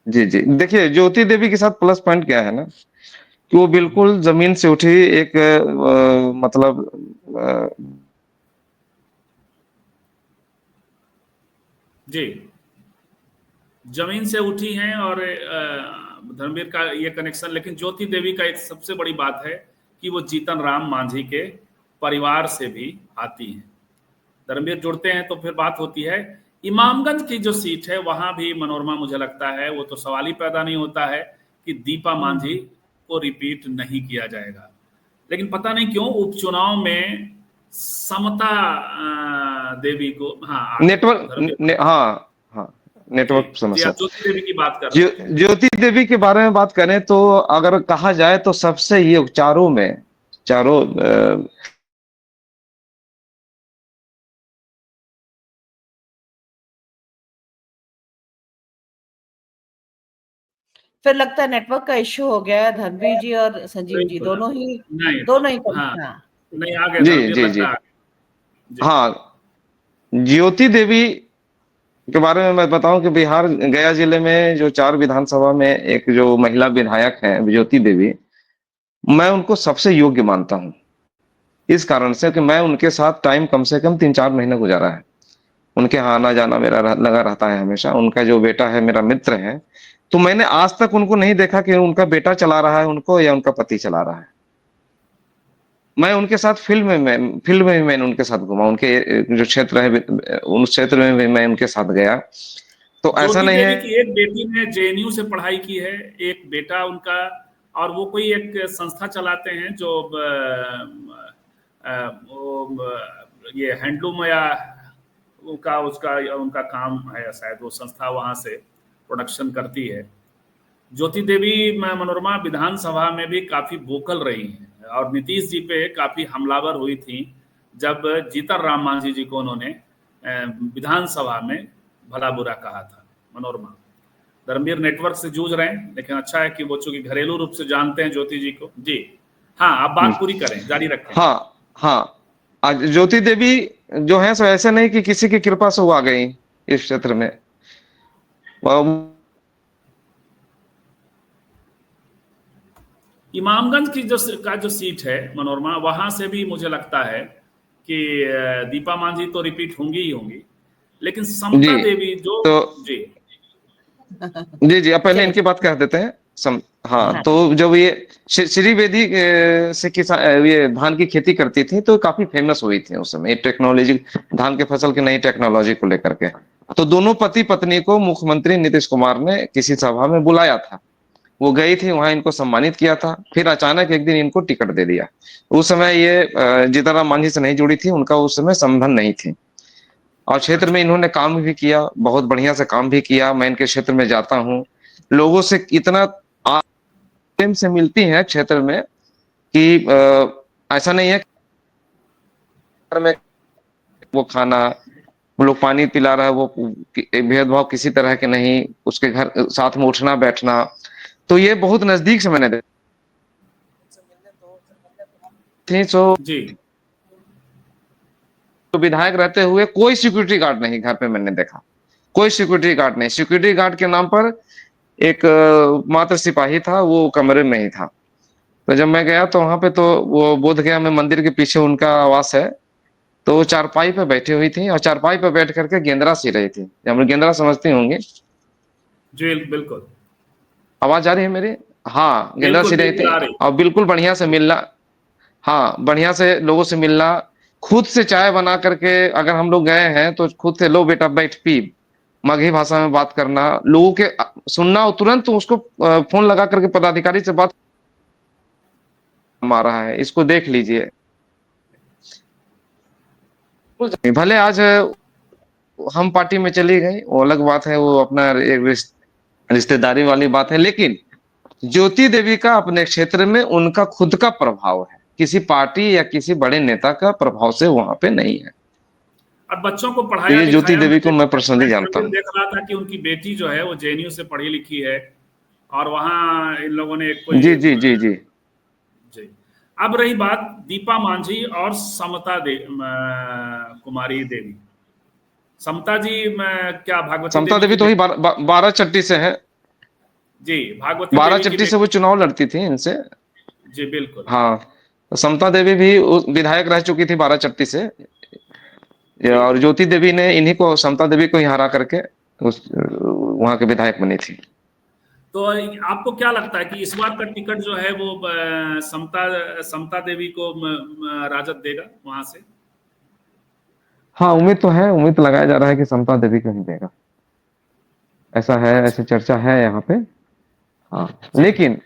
जी जी, देखिए ज्योति देवी के साथ प्लस पॉइंट क्या है ना, कि वो बिल्कुल जमीन से उठी एक मतलब जी, जमीन से उठी हैं, और धर्मवीर का ये कनेक्शन। लेकिन ज्योति देवी का एक सबसे बड़ी बात है कि वो जीतन राम मांझी के परिवार से भी आती हैं। धर्मवीर जुड़ते हैं तो फिर बात होती है। इमामगंज की जो सीट है वहां भी मनोरमा, मुझे लगता है वो तो सवाल ही पैदा नहीं होता है कि दीपा मांझी को रिपीट नहीं किया जाएगा। लेकिन पता नहीं क्यों उपचुनाव में समता देवी को, हाँ नेटवर्क हाँ हाँ, नेटवर्क जी समस्या। आप ज्योति देवी की बात कर रहे थे। ज्योति देवी के बारे में बात करें तो अगर कहा जाए तो सबसे ये चारों में, चारों फिर लगता है नेटवर्क का इश्यू हो गया है। धर्मवीर जी और संजीव जी बिल्कुल, दोनों ही नहीं हाँ हाँ नहीं आ गए जी धर्मवीर, जी लगता जी है आ गए। जी हाँ, ज्योति देवी के बारे में मैं बताऊं कि बिहार गया जिले में जो 4 विधानसभा में एक जो महिला विधायक है ज्योति देवी, मैं उनको सबसे योग्य मानता हूं। इस कारण से कि मैं उनके साथ टाइम कम से कम 3-4 महीने गुजारा है। उनके यहाँ आना जाना मेरा लगा रहता है हमेशा। उनका जो बेटा है मेरा मित्र है, तो मैंने आज तक उनको नहीं देखा कि उनका बेटा चला रहा है उनको या उनका पति चला रहा है। मैं उनके साथ फील्ड में भी मैंने उनके साथ घूमा। उनके जो क्षेत्र है उस क्षेत्र में भी मैं उनके साथ गया। तो ऐसा ज्योति नहीं देवी है। की एक बेटी ने जेएनयू से पढ़ाई की है, एक बेटा उनका, और वो कोई एक संस्था चलाते हैं जो ये हैंडलूम या उनका काम है शायद, वो संस्था वहां से प्रोडक्शन करती है। ज्योति देवी मनोरमा विधानसभा में भी काफी वोकल रही हैं और नीतीश जी पे काफी हमलावर हुई थी जब जीतन राम मांझी जी को उन्होंने विधानसभा में भला बुरा कहा था। मनोरमा धर्मवीर नेटवर्क से जूझ रहे हैं, लेकिन अच्छा है कि वो चूंकि घरेलू रूप से जानते हैं ज्योति जी को। जी हाँ, आप बात पूरी करें, जारी रखें। हाँ हाँ, आज ज्योति देवी जो है सो ऐसे नहीं कि किसी की कृपा से वो आ गई इस क्षेत्र में। इमामगंज की जो सीट है मनोरमा, वहां से भी मुझे लगता है कि दीपा मांझी तो रिपीट होंगी ही होंगी, लेकिन समता जी देवी जो तो जी जी अब पहले चलिए। इनकी बात कर देते हैं। हाँ, हाँ तो जब ये श्री वेदी से किसान ये धान की खेती करती थी तो काफी फेमस हुई थी उस समय टेक्नोलॉजी, धान के फसल की नई टेक्नोलॉजी को लेकर के। तो दोनों पति पत्नी को मुख्यमंत्री नीतीश कुमार ने किसी सभा में बुलाया था। वो गई थी, वहां इनको सम्मानित किया था। फिर अचानक एक दिन इनको टिकट दे दिया। उस समय ये जीतनराम मांझी से नहीं जुड़ी थी, उनका उस समय संबंध नहीं थी। और क्षेत्र में इन्होंने काम भी किया, बहुत बढ़िया से काम भी किया। मैं इनके क्षेत्र में जाता हूँ, लोगों से इतना प्रेम से मिलती हैं क्षेत्र में कि ऐसा नहीं है में वो खाना, वो लोग पानी पिला रहा है, वो भेदभाव किसी तरह के नहीं। उसके घर साथ में उठना बैठना, तो ये बहुत नजदीक से मैंने देखी। जी तो विधायक रहते हुए कोई सिक्योरिटी गार्ड नहीं घर पे मैंने देखा, कोई सिक्योरिटी गार्ड नहीं। सिक्योरिटी गार्ड के नाम पर एक मात्र सिपाही था, वो कमरे में ही था। तो जब मैं गया तो वहां पे तो वो बोध गया में मंदिर के पीछे उनका आवास है। तो वो चारपाई पे बैठी हुई थी और चारपाई पे बैठ करके गेंदरा सी रही थी। हम गेंदरा समझती होंगी। जी बिल्कुल, आवाज आ रही है मेरी? हाँ, गेंदरा बिल्कुल सी रही बिल्कुल थी आ रही। और बिल्कुल बढ़िया से मिलना। हाँ, बढ़िया से लोगों से मिलना, खुद से चाय बना करके अगर हम लोग गए हैं तो खुद से लो बेटा बैठ पी, मगही भाषा में बात करना, लोगों के सुनना और तुरंत उसको फोन लगा करके पदाधिकारी से बात आ रहा है, इसको देख लीजिए। भले आज हम पार्टी में चली गई, वो अलग बात है, वो अपना एक रिश्तेदारी वाली बात है। लेकिन ज्योति देवी का अपने क्षेत्र में उनका खुद का प्रभाव है, किसी पार्टी या किसी बड़े नेता का प्रभाव से वहां पे नहीं है। और बच्चों को तो पढ़ाया ये ज्योति लिखाया, देवी को मैं पर्सनली मैं जानता तस्वीर हूँ। देख रहा था कि उनकी बेटी जो है वो जेएनयू से पढ़ी लिखी है, और वहाँ इन लोगों ने कोई जी जी जी जी जी। अब रही बात दीपा मांझी और कुमारी देवी। समता जी क्या भागवती समता देवी देवी की तो ही बेटी? बारह चट्टी से है। जी भागवती बारह देवी की चट्टी से बेटी। वो चुनाव लड़ती थी इनसे। जी बिल्कुल। हाँ, तो समता देवी भी विधायक रह चुकी थी 12 चट्टी से। जी और ज्योति देवी ने इन्हीं को, समता देवी को ही हरा करके उस वहां के विधायक बनी थी। तो आपको क्या लगता है कि इस बार का टिकट जो है वो समता देवी को राजद देगा वहां से? हाँ, उम्मीद तो है, उम्मीद तो लगाया जा रहा है कि समता देवी को ही देगा। ऐसा है, अच्छा। ऐसी चर्चा है यहाँ पे। हाँ, जी लेकिन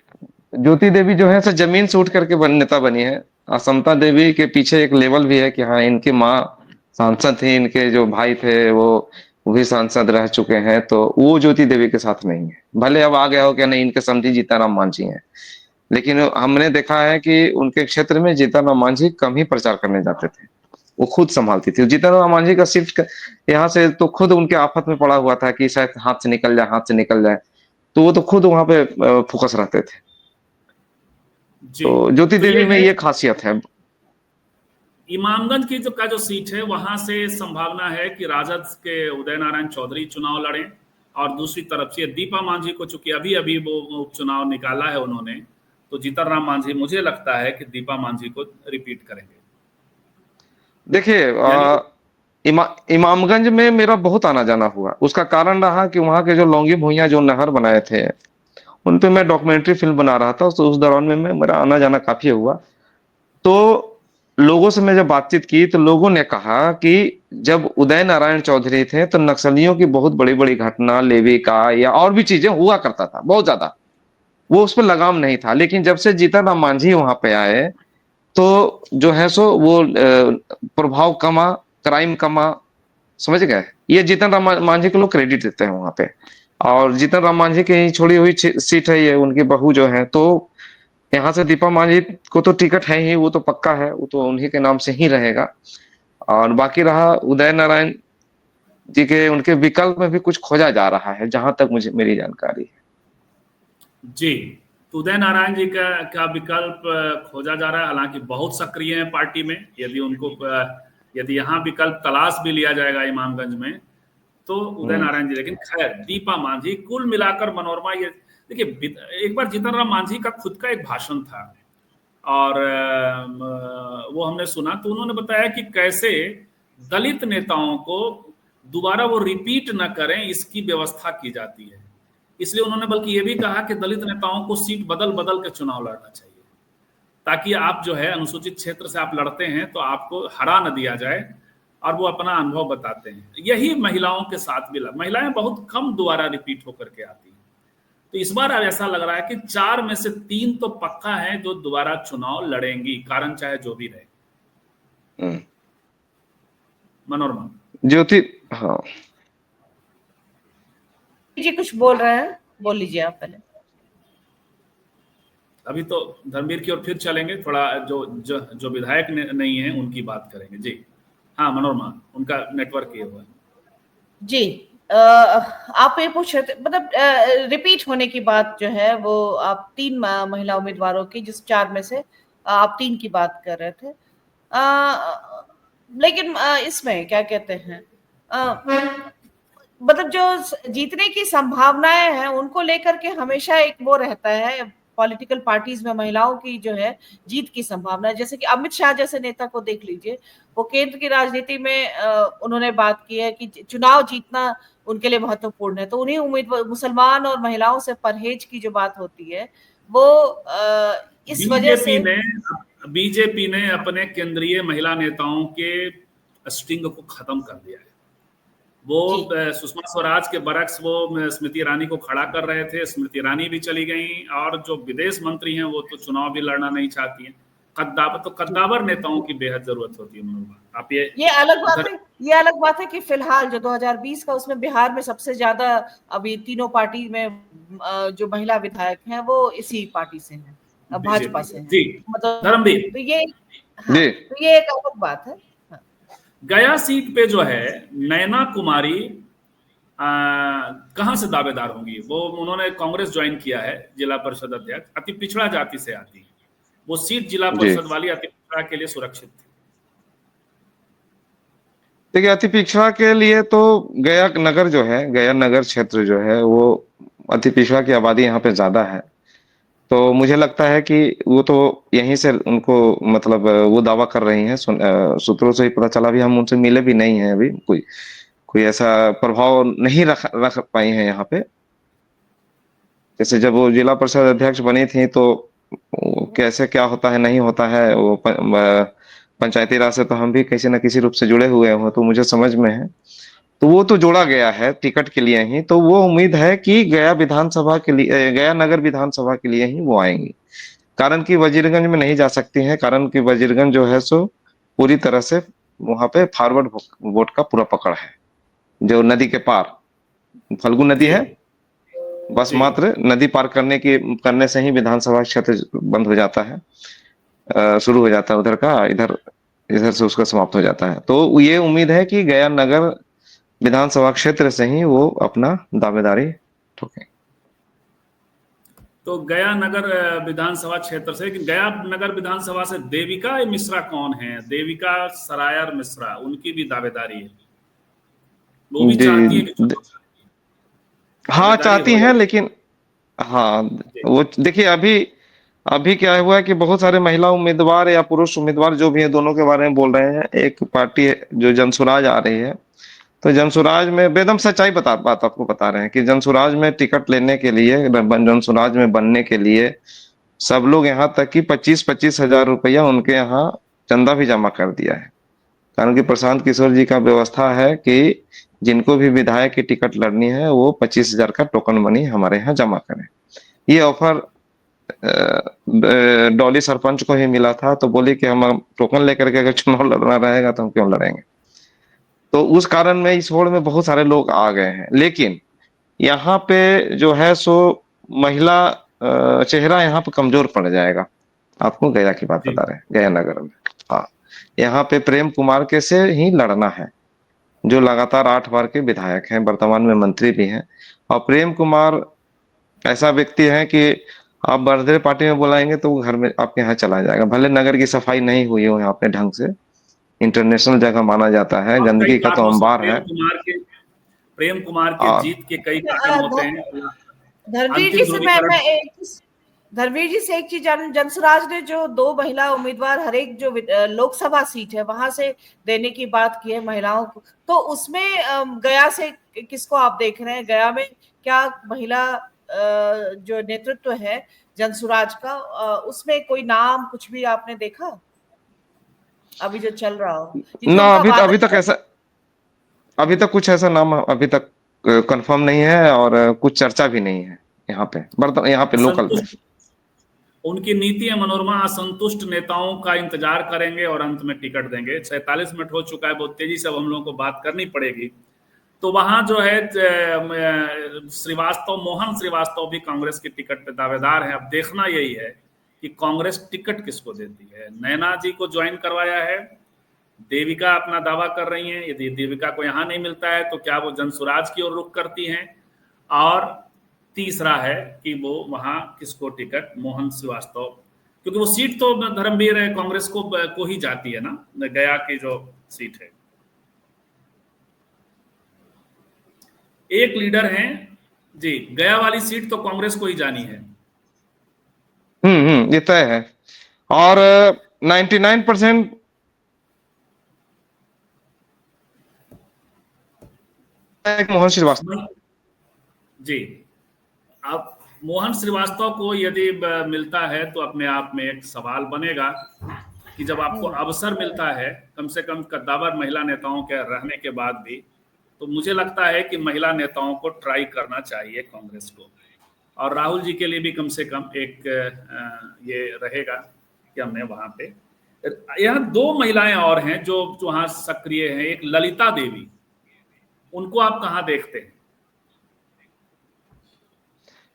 ज्योति देवी जो है सर जमीन से उठ करके नेता बनी है। असमता देवी के पीछे एक लेवल भी है कि हाँ इनकी माँ सांसद थी, इनके जो भाई थे वो भी सांसद रह चुके हैं, तो वो ज्योति देवी के साथ नहीं है। भले अब आ गया हो क्या नहीं, इनके समधी जीतनराम मांझी हैं, लेकिन हमने देखा है कि उनके क्षेत्र में जीतनराम मांझी कम ही प्रचार करने जाते थे, वो खुद संभालती थी। जीतनराम मांझी का शिफ्ट यहाँ से तो खुद उनके आफत में पड़ा हुआ था कि शायद हाथ से निकल जाए, हाथ से निकल जाए, तो वो तो खुद वहां पे फोकस रहते थे। जी। तो ज्योति तो ये देवी में है ये खासियत है। इमामगंज की जो सीट है वहां से संभावना है कि राजद के उदय नारायण चौधरी चुनाव लड़ें, और दूसरी तरफ से दीपा मांझी को चूंकि अभी अभी वो उपचुनाव निकाला है उन्होंने, तो जीतनराम मांझी मुझे लगता है कि दीपा मांझी को रिपीट करेंगे। देखिए यानी इमामगंज में मेरा बहुत आना जाना हुआ, उसका कारण रहा कि वहां के जो लौंगी भुइयां जो नहर बनाए थे उन पे मैं डॉक्यूमेंट्री फिल्म बना रहा था, तो उस दौरान में मेरा आना जाना काफी हुआ। तो लोगों से मैं जब बातचीत की तो लोगों ने कहा कि जब उदय नारायण चौधरी थे तो नक्सलियों की बहुत बड़ी बड़ी घटना, लेवी का या और भी चीजें हुआ करता था बहुत ज्यादा, वो उस पर लगाम नहीं था। लेकिन जब से जीतन राम मांझी वहां पे आए तो जो है सो वो प्रभाव कमा, क्राइम कमा, समझ गए। ये जीतन राम मांझी को लोग क्रेडिट देते हैं वहां पे, और जीतन राम मांझी की ही छोड़ी हुई सीट है ये, उनकी बहू जो है, तो यहाँ से दीपा मांझी को तो टिकट है ही, वो तो पक्का है, वो तो उन्हीं के नाम से ही रहेगा। और बाकी रहा उदय नारायण जी के, उनके विकल्प में भी कुछ खोजा जा रहा है जहां तक मुझे मेरी जानकारी है। जी, तो उदय नारायण जी का विकल्प खोजा जा रहा है, हालांकि बहुत सक्रिय है पार्टी में। यदि उनको यदि यहाँ विकल्प तलाश भी लिया जाएगा इमामगंज में तो उदय नारायण जी, लेकिन खैर दीपा मांझी कुल मिलाकर मनोरमा ये देखिए, एक बार जीतन राम मांझी का खुद का एक भाषण था और वो हमने सुना, तो उन्होंने बताया कि कैसे दलित नेताओं को दोबारा वो रिपीट न करें इसकी व्यवस्था की जाती है। इसलिए उन्होंने बल्कि ये भी कहा कि दलित नेताओं को सीट बदल बदल के चुनाव लड़ना चाहिए, ताकि आप जो है अनुसूचित क्षेत्र से आप लड़ते हैं तो आपको हरा न दिया जाए, और वो अपना अनुभव बताते हैं। यही महिलाओं के साथ भी महिलाएं बहुत कम दोबारा रिपीट होकर के आती हैं, तो इस बार ऐसा लग रहा है कि 4 में से 3 तो पक्का है जो दोबारा चुनाव लड़ेंगी, कारण चाहे जो भी रहे। मनोरमा ज्योति, हाँ जी कुछ बोल रहे हैं, बोल लीजिए आप पहले। अभी तो धर्मवीर की ओर फिर चलेंगे, थोड़ा जो विधायक नहीं है उनकी बात करेंगे। जी हाँ मनोरमा, उनका नेटवर्क ये हुआ जी। आप ये पूछ रहे थे, मतलब रिपीट होने की बात जो है वो आप 3 महिला उम्मीदवारों की, जिस 4 में से आप 3 की बात कर रहे थे। लेकिन इसमें क्या कहते हैं, मतलब जो जीतने की संभावनाएं हैं उनको लेकर के हमेशा एक वो रहता है पॉलिटिकल पार्टीज में, महिलाओं की जो है जीत की संभावना। जैसे कि अमित शाह जैसे नेता को देख लीजिए, वो केंद्र की राजनीति में उन्होंने बात की है कि चुनाव जीतना उनके लिए महत्वपूर्ण है, तो उन्हीं उम्मीदवार मुसलमान और महिलाओं से परहेज की जो बात होती है वो इस वजह से बीजेपी ने अपने केंद्रीय महिला नेताओं के स्टिंग को खत्म कर दिया है। वो सुषमा स्वराज के बरक्स वो स्मृति ईरानी को खड़ा कर रहे थे, स्मृति ईरानी भी चली गई, और जो विदेश मंत्री हैं वो तो चुनाव भी लड़ना नहीं चाहती हैं। कद्दावर नेताओं की बेहद जरूरत होती है मनोरमा। आप ये अलग बात है कि फिलहाल जो 2020 का उसमें बिहार में सबसे ज्यादा अभी तीनों पार्टी में जो महिला विधायक हैं वो इसी पार्टी से हैं, भाजपा से हैं। जी मतलब धर्मवीर, तो ये एक अलग बात है। गया सीट पे जो है नैना कुमारी कहां से दावेदार होंगी? वो उन्होंने कांग्रेस ज्वाइन किया है, जिला परिषद अध्यक्ष, अति पिछड़ा जाति से आती है, वो सीट जिला परिषद वाली अति पिछड़ा के लिए सुरक्षित थी। देखिए अति पिछड़ा के लिए तो गया नगर जो है, गया नगर क्षेत्र जो है वो अति पिछड़ा की आबादी यहाँ पे ज्यादा है, तो मुझे लगता है कि वो तो यहीं से उनको मतलब वो दावा कर रही हैं। सूत्रों से ही पता चला, भी हम उनसे मिले भी नहीं हैं, अभी कोई ऐसा प्रभाव नहीं रख पाई हैं यहाँ पे। जैसे जब वो जिला परिषद अध्यक्ष बनी थी तो कैसे क्या होता है नहीं होता है, वो पंचायती राज से तो हम भी किसी न किसी रूप से जुड़े हुए हो, तो मुझे समझ में है। तो वो तो जोड़ा गया है टिकट के लिए ही, तो वो उम्मीद है कि गया विधानसभा के लिए, गया नगर विधानसभा के लिए ही वो आएंगी। कारण कि वजीरगंज में नहीं जा सकती हैं, कारण कि वजीरगंज जो है सो पूरी तरह से वहां पे फॉरवर्ड वोट का पूरा पकड़ है, जो नदी के पार फल्गु नदी जी है, बस जी। मात्र नदी पार करने से ही विधानसभा क्षेत्र बंद हो जाता है, शुरू हो जाता है उधर का, इधर इधर से उसका समाप्त हो जाता है। तो ये उम्मीद है कि गया नगर विधानसभा क्षेत्र से ही वो अपना दावेदारी ठोकें। तो गया नगर विधानसभा क्षेत्र से, लेकिन गया नगर विधानसभा से देविका मिश्रा कौन है? देविका सरायर मिश्रा, उनकी भी दावेदारी है, वो भी जी चाहती है कि हाँ दावेदारी चाहती हो हैं, जाए। लेकिन हाँ जी वो देखिए अभी अभी क्या हुआ है कि बहुत सारे महिला उम्मीदवार या पुरुष उम्मीदवार जो भी है, दोनों के बारे में बोल रहे हैं। एक पार्टी है जो जनसुराज आ रही है, तो जनसुराज में बेदम सच्चाई बात आपको बता रहे हैं कि जनसुराज में टिकट लेने के लिए, जनसुराज में बनने के लिए सब लोग यहाँ तक कि 25-25 हजार रुपया उनके यहाँ चंदा भी जमा कर दिया है। कारण कि प्रशांत किशोर जी का व्यवस्था है कि जिनको भी विधायक की टिकट लड़नी है वो 25 हजार का टोकन मनी हमारे यहाँ जमा करें। ये ऑफर डॉली सरपंच को ही मिला था, तो बोली कि हम टोकन लेकर के अगर चुनाव लड़ना रहेगा तो हम क्यों लड़ेंगे। तो उस कारण में इस होड़ में बहुत सारे लोग आ गए हैं, लेकिन यहाँ पे जो है सो महिला चेहरा यहाँ पे कमजोर पड़ जाएगा। आपको गया की बात जी। बता रहे हैं, गया नगर में। हाँ, यहाँ पे प्रेम कुमार के से ही लड़ना है, जो लगातार 8 बार के विधायक हैं, वर्तमान में मंत्री भी हैं। और प्रेम कुमार ऐसा व्यक्ति है कि आप बर्थडे पार्टी में बुलाएंगे तो वो घर में आपके यहाँ चला जाएगा, भले नगर की सफाई नहीं हुई हो यहाँ पे ढंग से। इंटरनेशनल जगह माना जाता है, और कई गंदगी का तो कारणों से अंबार है। प्रेम कुमार के और जीत के कई कारण होते हैं। धर्मवीर जी अंतिम से ध्रुवीकरण। धर्मवीर जी से एक चीज जनसुराज ने जो 2 महिला उम्मीदवार हर एक जो लोकसभा सीट है वहां से देने की बात की है महिलाओं को, तो उसमें गया से किसको आप देख रहे हैं? गया में क्या महिला जो नेतृत्व है जनसुराज का, उसमें कोई नाम कुछ भी आपने देखा अभी जो चल रहा हो, क्योंकि ना उनका अभी तक वादा ऐसा, अभी तक कुछ ऐसा नाम अभी तक कंफर्म नहीं है, और कुछ चर्चा भी नहीं है यहाँ पे लोकल में। असंतुष्ट, उनकी नीति है मनोरमा, असंतुष्ट नेताओं का इंतजार करेंगे और अंत में टिकट देंगे। 47 मिनट हो चुका है, बहुत तेजी से अब हम लोगों को बात करनी पड़ेगी। तो वहां जो है श्रीवास्तव, मोहन श्रीवास्तव भी कांग्रेस की टिकट पे दावेदार है। अब देखना यही है कि कांग्रेस टिकट किसको देती है। नैना जी को ज्वाइन करवाया है, देविका अपना दावा कर रही हैं, यदि देविका को यहाँ नहीं मिलता है तो क्या वो जनसुराज की ओर रुख करती हैं। और तीसरा है कि वो वहां किसको टिकट, मोहन श्रीवास्तव, क्योंकि वो सीट तो धर्मवीर है कांग्रेस को ही जाती है ना, गया की जो सीट है। एक लीडर हैं जी, गया वाली सीट तो कांग्रेस को ही जानी है। ये तय है। और 99% मोहन श्रीवास्तव जी। अब मोहन श्रीवास्तव को यदि मिलता है तो अपने आप में एक सवाल बनेगा कि जब आपको अवसर मिलता है, कम से कम कद्दावर महिला नेताओं के रहने के बाद भी, तो मुझे लगता है कि महिला नेताओं को ट्राई करना चाहिए कांग्रेस को। और राहुल जी के लिए भी कम से कम एक ये रहेगा कि हमने वहां पे, यहाँ 2 महिलाएं और हैं जो वहां सक्रिय हैं। एक ललिता देवी, उनको आप कहाँ देखते हैं?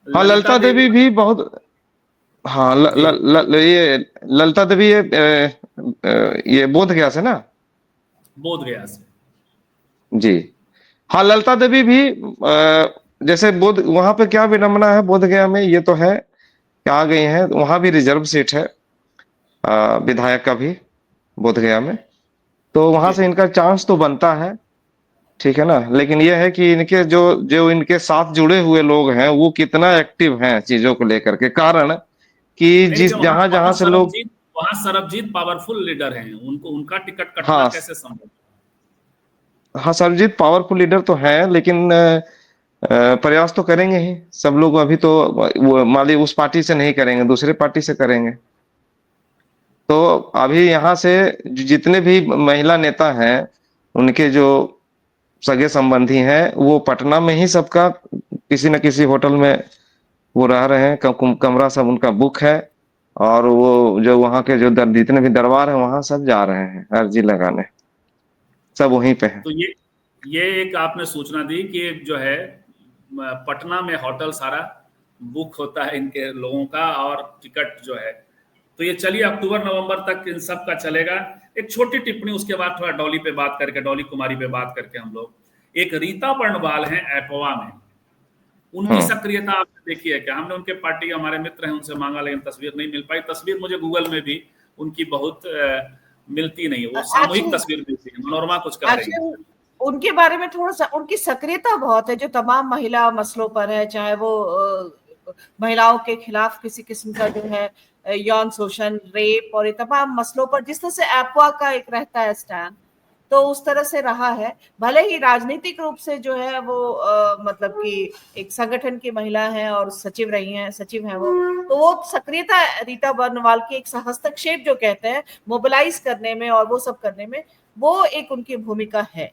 हाँ, ललिता देवी भी बहुत, हाँ ये ललिता देवी ये बोध गया से ना, बोध गया से जी। हाँ, ललिता देवी भी जैसे बोध, वहां पे क्या विडंबना है बोध गया में, ये तो है कि आ गई है, वहां भी रिजर्व सीट है विधायक का भी बोध गया में, तो वहां से इनका चांस तो बनता है, ठीक है ना। लेकिन यह है कि इनके जो जो इनके साथ जुड़े हुए लोग हैं वो कितना एक्टिव हैं चीजों को लेकर के, कारण कि जिस जहां जहां से लोग, वहां सरबजीत पावरफुल लीडर हैं, उनको उनका टिकट कटना हाँ, कैसे संभव? हाँ, सरबजीत पावरफुल लीडर तो है, लेकिन प्रयास तो करेंगे ही सब लोग। अभी तो वो माली उस पार्टी से नहीं करेंगे, दूसरे पार्टी से करेंगे। तो अभी यहाँ से जितने भी महिला नेता हैं उनके जो सगे संबंधी हैं वो पटना में ही सबका किसी न किसी होटल में वो रह रहे हैं, कमरा सब उनका बुक है। और वो जो वहाँ के जो जितने भी दरबार है वहां सब जा रहे हैं अर्जी लगाने, सब वहीं पे है। तो ये एक आपने सूचना दी कि एक जो है पटना में होटल सारा बुक होता है इनके लोगों का, और टिकट जो है, तो ये चलिए अक्टूबर नवंबर तक इन सब का चलेगा। एक छोटी टिप्पणी उसके बाद थोड़ा डॉली पे बात करके, डॉली कुमारी पे बात करके हम लोग, एक रीता बर्णवाल हैं एपवा में, उनकी सक्रियता आपने देखी है क्या? हमने उनके पार्टी हमारे मित्र हैं, उनसे मांगा लेकिन तस्वीर नहीं मिल पाई। तस्वीर मुझे गूगल में भी उनकी बहुत मिलती नहीं है, वो सामूहिक तस्वीर मिलती है। मनोरमा कुछ कह रही है उनके बारे में थोड़ा सा, उनकी सक्रियता बहुत है जो तमाम महिला मसलों पर है, चाहे वो महिलाओं के खिलाफ किसी किस्म का जो है यौन शोषण, रेप और ये तमाम मसलों पर जिस तरह से एपवा का एक रहता है स्टैंड, तो उस तरह से रहा है। भले ही राजनीतिक रूप से जो है वो मतलब कि एक संगठन की महिला है और सचिव रही हैं, सचिव हैं वो, तो वो सक्रियता रीता बर्णवाल की, एक हस्तक्षेप जो कहते हैं मोबिलाइज करने में और वो सब करने में, वो एक उनकी भूमिका है।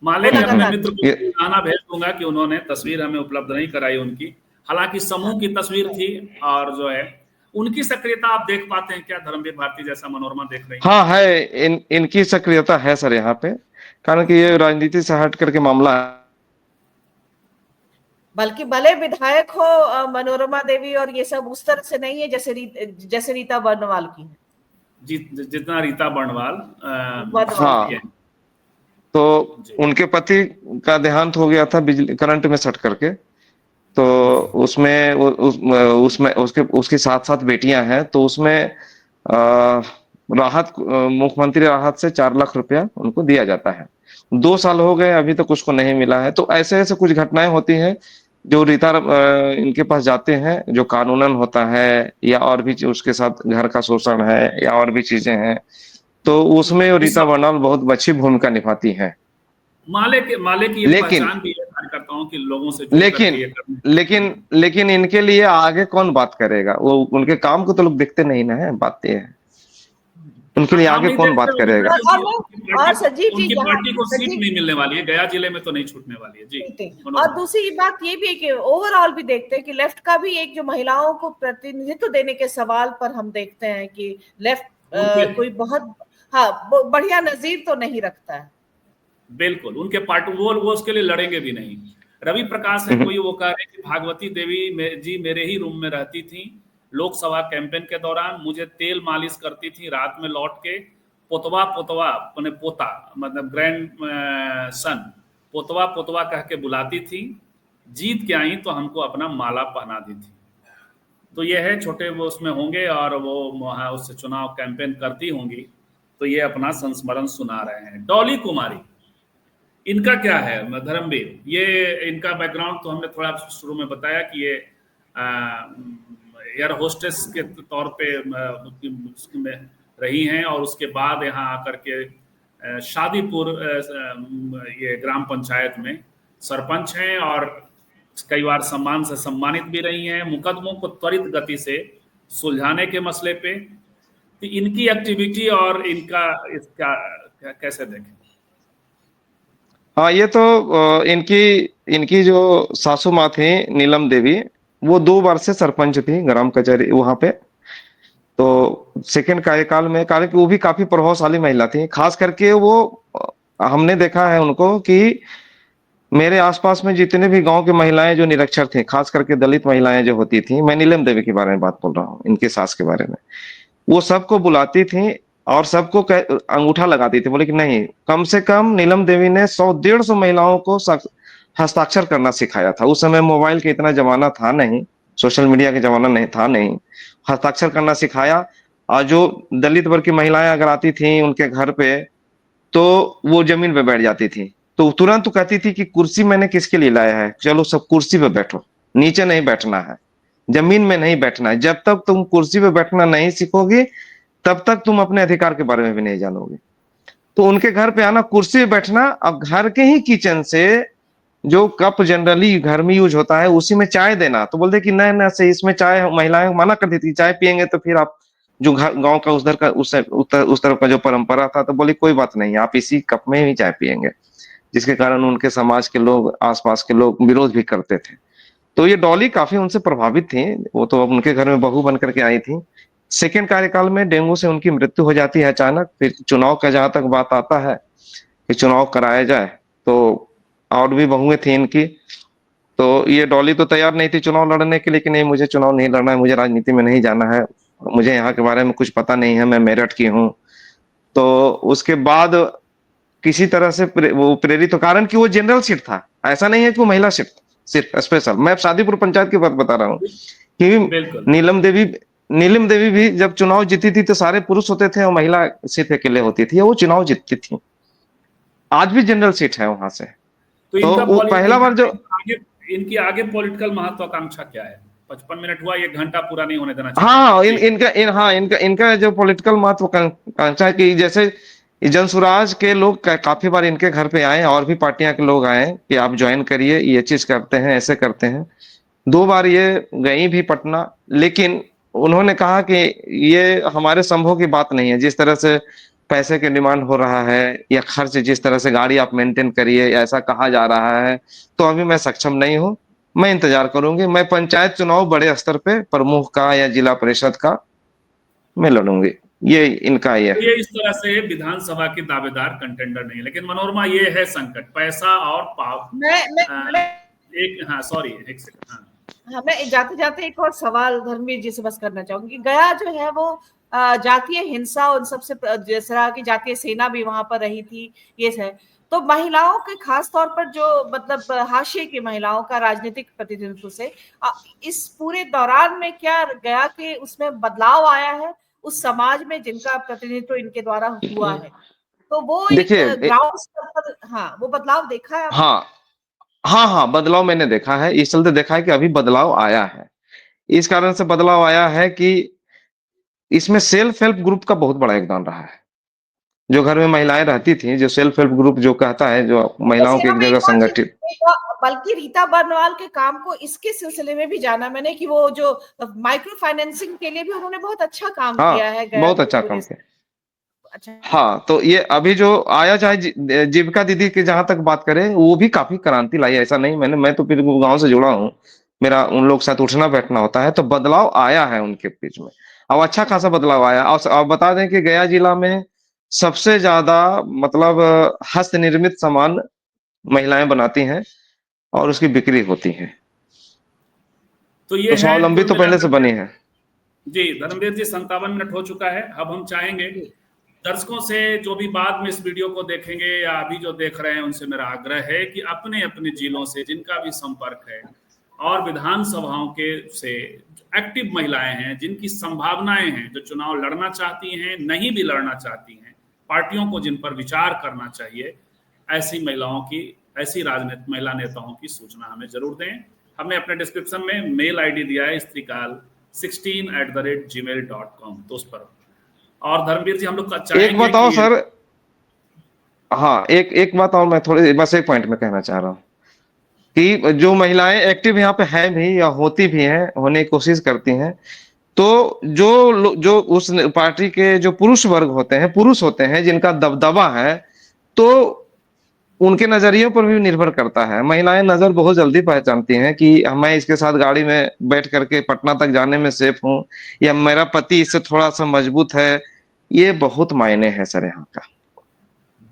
माले के अपने मित्र को गाना भेज दूंगा कि उन्होंने तस्वीर हमें उपलब्ध नहीं कराई उनकी, हालांकि समूह की तस्वीर थी, और जो है उनकी सक्रियता आप देख पाते हैं क्या धर्मवीर भारती जैसा मनोरमा देख रही है? हाँ है, इनकी सक्रियता है सर यहाँ पे, कारण कि ये राजनीति से हट करके मामला है। बल्कि भले विधायक हो मनोरमा देवी और ये सब उस तरह से नहीं है जैसे रीता बर्णवाल की है, जितना रीता बर्णवाल हाँ, तो उनके पति का देहांत हो गया था बिजली करंट में सट करके, तो उसमें उसमें उसके साथ साथ बेटियां हैं, तो उसमें राहत, मुख्यमंत्री राहत से 4 लाख रुपया उनको दिया जाता है। 2 साल हो गए, अभी तक उसको नहीं मिला है। तो ऐसे ऐसे कुछ घटनाएं होती हैं जो रीता इनके पास जाते हैं, जो कानूनन होता है, या और भी उसके साथ घर का शोषण है या और भी चीजें हैं, तो उसमें रीता बर्णवाल बहुत अच्छी भूमिका निभाती है। माले की पहचान भी है कार्यकर्ताओं के, लोगों से लेकिन इनके लिए आगे कौन बात करेगा? वो उनके काम को तो लोग देखते नहीं ना है, बात ये है उनके लिए आगे कौन बात करेगा? और सजीव जी, उनकी पार्टी को सीट नहीं मिलने वाली है, गया जिले में तो नहीं छूटने वाली है जी। और दूसरी बात ये भी है कि ओवरऑल भी देखते हैं कि लेफ्ट का भी एक जो महिलाओं को प्रतिनिधित्व देने के सवाल पर हम देखते हैं कि लेफ्ट कोई बहुत बढ़िया नजीर तो नहीं रखता है। बिल्कुल, उनके पार्टी वो उसके लिए लड़ेंगे भी नहीं। रवि प्रकाश है कोई, वो कह रहे हैं कि भागवती देवी जी मेरे ही रूम में रहती थी लोकसभा कैंपेन के दौरान, मुझे तेल मालिश करती थी, रात में लौट के पोतवा पोता मतलब ग्रैंड सन पोतवा कह के बुलाती थी, जीत के आई तो हमको अपना माला पहना दी थी। तो ये है, छोटे वो उसमें होंगे और वो वहाँ उससे चुनाव कैंपेन करती होंगी, तो ये अपना संस्मरण सुना रहे हैं। डॉली कुमारी, इनका क्या है धर्मवीर? ये इनका बैकग्राउंड तो हमने थोड़ा शुरू में बताया कि ये एयर होस्टेस के तौर पे में रही हैं, और उसके बाद यहाँ आकर के शादीपुर ये ग्राम पंचायत में सरपंच हैं, और कई बार सम्मान से सम्मानित भी रही हैं, मुकदमों को त्वरित गति से सुलझाने के मसले पे। तो इनकी एक्टिविटी और इसका कैसे देखें? हाँ, ये तो इनकी जो सासू माँ थी नीलम देवी, वो 2 बार से सरपंच थी ग्राम कचहरी वहां पे। तो सेकंड कार्यकाल में, कारण कि वो भी काफी प्रभावशाली महिला थी, खास करके वो हमने देखा है उनको कि मेरे आसपास में जितने भी गांव की महिलाएं जो निरक्षर थी, खास करके दलित महिलाएं जो होती थी, मैं नीलम देवी के बारे में बात बोल रहा हूँ, इनके सास के बारे में, वो सबको बुलाती थी और सबको अंगूठा लगाती थी, बोले कि नहीं, कम से कम नीलम देवी ने 100-150 महिलाओं को हस्ताक्षर करना सिखाया था। उस समय मोबाइल का इतना जमाना था नहीं, सोशल मीडिया का जमाना नहीं था, नहीं, हस्ताक्षर करना सिखाया। और जो दलित वर्ग की महिलाएं अगर आती थी उनके घर पे, तो वो जमीन पे बैठ जाती थी, तो तुरंत कहती थी कि कुर्सी मैंने किसके लिए लाया है, चलो सब कुर्सी पे बैठो, नीचे नहीं बैठना है, जमीन में नहीं बैठना है। जब तक तुम कुर्सी पे बैठना नहीं सीखोगे तब तक तुम अपने अधिकार के बारे में भी नहीं जानोगे। तो उनके घर पे आना, कुर्सी पे बैठना, अब घर के ही किचन से जो कप जनरली घर में यूज होता है उसी में चाय देना। तो बोलते कि नहीं, से इसमें चाय, महिलाएं मना कर देती, चाय पियेंगे तो फिर आप जो गांव का उधर का उस तरफ का जो परंपरा था, तो बोली कोई बात नहीं, आप इसी कप में ही चाय पियेंगे, जिसके कारण उनके समाज के लोग, आसपास के लोग विरोध भी करते थे। तो ये डॉली काफी उनसे प्रभावित थी, वो तो उनके घर में बहू बन करके आई थी, सेकेंड कार्यकाल में डेंगू से उनकी मृत्यु हो जाती है अचानक। फिर चुनाव का जहां तक बात आता है कि चुनाव कराया जाए, तो और भी बहुएं थी इनकी, तो ये डॉली तो तैयार नहीं थी चुनाव लड़ने के लिए कि नहीं मुझे चुनाव नहीं लड़ना है, मुझे राजनीति में नहीं जाना है, मुझे यहाँ के बारे में कुछ पता नहीं है, मैं मेरठ की हूँ। तो उसके बाद किसी तरह से वो प्रेरित हो, कारण कि वो जनरल सीट था, ऐसा नहीं है कि वो महिला सीट सिर्फ स्पेशल। मैं शादीपुर पंचायत की बात बता रहा हूँ कि बिल्कुल नीलम देवी भी जब चुनाव जीती थी तो सारे पुरुष होते थे और महिला सिर्फ अकेले होती थी, वो चुनाव जीतती थी। आज भी जनरल सीट है वहां से। तो तो इनका वो पहला बार जो इनकी आगे पॉलिटिकल महत्वाकांक्षा क्या है? 55 मिनट हुआ, 1 घंटा पूरा नहीं होने देना चाहिए। हाँ, इनका जो पॉलिटिकल महत्वाकांक्षा है कि जैसे जन सुराज के लोग काफी बार इनके घर पे आए, और भी पार्टियां के लोग आए कि आप ज्वाइन करिए, ये चीज करते हैं, ऐसे करते हैं। 2 बार ये गई भी पटना, लेकिन उन्होंने कहा कि ये हमारे संभव की बात नहीं है। जिस तरह से पैसे के डिमांड हो रहा है या खर्च, जिस तरह से गाड़ी आप मेंटेन करिए ऐसा कहा जा रहा है, तो अभी मैं सक्षम नहीं हूं, मैं इंतजार करूंगी। मैं पंचायत चुनाव बड़े स्तर पे प्रमुख का या जिला परिषद का मैं लड़ूंगी। ये इनका ये तो ये इस तरह से विधानसभा की दावेदार कंटेंडर नहीं है। लेकिन मनोरमा, ये है संकट, पैसा और पावर। हाँ सॉरी, एक सेकंड। हाँ, मैं जाते जाते एक और सवाल धर्मवीर जी से बस करना चाहूंगी। गया जो है वो जातीय हिंसा, उन सबसे जैसा कि जातीय सेना भी वहां पर रही थी, ये है। तो महिलाओं के खास तौर पर जो मतलब हाशिए की महिलाओं का राजनीतिक प्रतिनिधित्व से इस पूरे दौरान में क्या गया कि उसमें बदलाव आया है उस समाज में जिनका प्रतिनिधित्व इनके द्वारा हुआ है? तो वो देखिए ग्राउंड स्तर पर, हाँ, वो बदलाव देखा है? हाँ, बदलाव मैंने देखा है। इस चलते देखा है कि अभी बदलाव आया है। इस कारण से बदलाव आया है कि इसमें सेल्फ हेल्प ग्रुप का बहुत बड़ा योगदान रहा है। जो घर में महिलाएं रहती थी, जो सेल्फ हेल्प ग्रुप जो कहता है, जो महिलाओं की एक जगह संगठित, बल्कि रीता बर्नवाल के काम को इसके सिलसिले में भी जाना मैंने कि वो जो माइक्रो फाइनेंसिंग के लिए भी उन्होंने बहुत अच्छा काम किया है। बहुत अच्छा काम किया। अच्छा, हाँ, तो ये अभी जो आया, चाहे जीविका दीदी की जहां तक बात करें, वो भी काफी क्रांति लाई। ऐसा नहीं, मैं तो फिर गांव से जुड़ा हूँ, मेरा उन लोग साथ उठना बैठना होता है, तो बदलाव आया है उनके बीच में, अब अच्छा खासा बदलाव आया। और बता दें कि गया जिला में सबसे ज्यादा मतलब हस्त निर्मित सामान महिलाएं बनाती हैं और उसकी बिक्री होती है। तो ये तो स्वावलंबी तो पहले से बनी है। जी धर्मवीर जी, 57 मिनट हो चुका है। अब हम चाहेंगे दर्शकों से, जो भी बाद में इस वीडियो को देखेंगे या अभी जो देख रहे हैं, उनसे मेरा आग्रह है कि अपने अपने जिलों से जिनका भी संपर्क है और विधानसभाओं के से एक्टिव महिलाएं हैं, जिनकी संभावनाएं हैं, जो चुनाव लड़ना चाहती हैं, नहीं भी लड़ना चाहती हैं, पार्टियों को जिन पर विचार करना चाहिए, ऐसी महिलाओं की, ऐसी राजनीतिक महिला नेताओं की सूचना हमें जरूर दें। हमने अपने डिस्क्रिप्शन में मेल आईडी दिया है, स्त्रीकाल16@gmail.com, तो उस पर। और धर्मवीर जी, हम लोग एक बताओ सर, हाँ, एक बात और मैं थोड़ी बस एक पॉइंट में कहना चाह रहा हूँ कि जो महिलाएं एक्टिव यहाँ पे हैं भी या होती भी हैं, होने की कोशिश करती हैं, तो जो उस पार्टी के जो पुरुष वर्ग होते हैं, पुरुष होते हैं जिनका दबदबा है, तो उनके नजरियों पर भी निर्भर करता है। महिलाएं नजर बहुत जल्दी पहचानती हैं कि मैं इसके साथ गाड़ी में बैठ करके पटना तक जाने में सेफ हूं, या मेरा पति इससे थोड़ा सा मजबूत है। ये बहुत मायने है सर यहाँ का।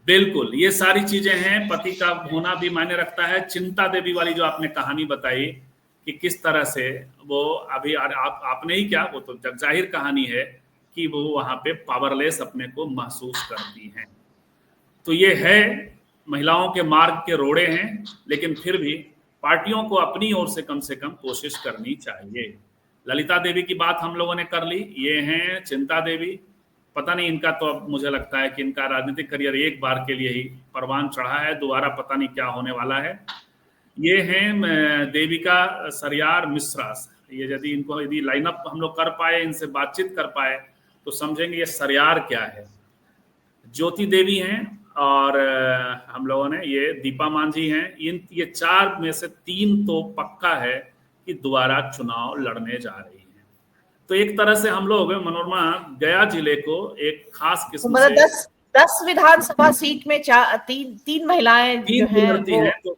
बिल्कुल, ये सारी चीजें हैं। पति का होना भी मायने रखता है। चिंता देवी वाली जो आपने कहानी बताई कि किस तरह से वो अभी आपने ही क्या, वो तो जगजाहिर कहानी है कि वो वहां पे पावरलेस अपने को महसूस करती हैं। तो ये है, महिलाओं के मार्ग के रोड़े हैं, लेकिन फिर भी पार्टियों को अपनी ओर से कम कोशिश करनी चाहिए। ललिता देवी की बात हम लोगों ने कर ली। ये हैं चिंता देवी। पता नहीं इनका, तो अब मुझे लगता है कि इनका राजनीतिक करियर एक बार के लिए ही परवान चढ़ा है, दोबारा पता नहीं क्या होने वाला है। ये हैं देविका सरियार मिश्रा। ये यदि लाइनअप हम लोग कर पाए, इनसे बातचीत कर पाए, तो समझेंगे ये सरियार क्या है। ज्योति देवी हैं, और हम लोगों ने ये दीपा मांझी हैं। ये 4 में से 3 तो पक्का है कि दोबारा चुनाव लड़ने जा रही हैं। तो एक तरह से हम लोग, मनोरमा, गया जिले को एक खास किस्म से 10 विधानसभा सीट में 3 महिलाएं जो हैं वो तो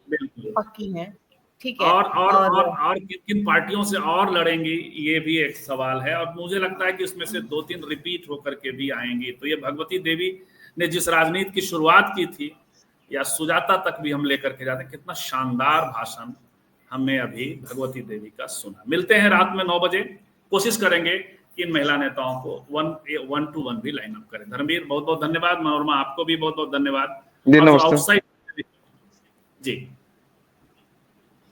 पक्की हैं। ठीक है। और किन किन पार्टियों से और लड़ेंगी, ये भी एक सवाल है। और मुझे लगता है कि इसमें से 2-3 रिपीट होकर के भी आएंगी। तो ये भगवती देवी ने जिस राजनीति की शुरुआत की थी, या सुजाता तक भी हम लेकर के जाते हैं, कितना शानदार भाषण हमने अभी भगवती देवी का सुना। मिलते हैं रात में 9 बजे, कोशिश करेंगे कि इन महिला नेताओं को 1-to-1 भी लाइन अप करें। धर्मवीर बहुत बहुत धन्यवाद, मनोरमा आपको भी बहुत बहुत धन्यवाद। नमस्ते जी,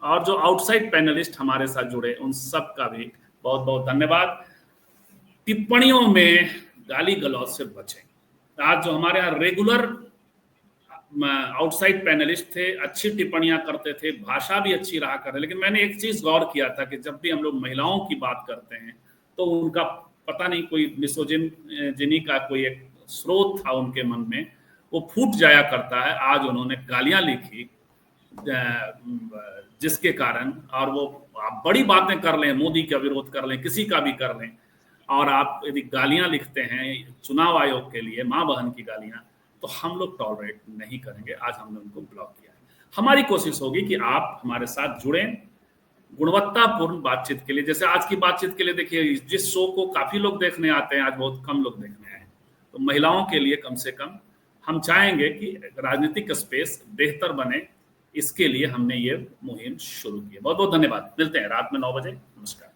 और जो आउटसाइड पैनलिस्ट हमारे साथ जुड़े उन सब का भी बहुत बहुत धन्यवाद। टिप्पणियों में गाली गलौज से बचें। आज जो हमारे यहाँ रेगुलर आउटसाइड पैनलिस्ट थे, अच्छी टिप्पणियां करते थे, भाषा भी अच्छी रहा करते, लेकिन मैंने एक चीज गौर किया था कि जब भी हम लोग महिलाओं की बात करते हैं तो उनका पता नहीं कोई मिसोजिनी का कोई एक स्रोत था उनके मन में, वो फूट जाया करता है। आज उन्होंने गालियां लिखी जिसके कारण, और वो आप बड़ी बातें कर लें, मोदी का विरोध कर लें, किसी का भी कर लें, और आप यदि गालियां लिखते हैं चुनाव आयोग के लिए, माँ बहन की गालियां, तो हम लोग टॉलरेट नहीं करेंगे। आज हमने उनको ब्लॉक किया है। हमारी कोशिश होगी कि आप हमारे साथ जुड़ें गुणवत्तापूर्ण बातचीत के लिए। जैसे आज की बातचीत के लिए देखिए, जिस शो को काफी लोग देखने आते हैं, आज बहुत कम लोग देखने आए। तो महिलाओं के लिए कम से कम हम चाहेंगे कि राजनीतिक स्पेस बेहतर बने, इसके लिए हमने ये मुहिम शुरू की है। बहुत बहुत धन्यवाद। मिलते हैं रात में 9 बजे। नमस्कार।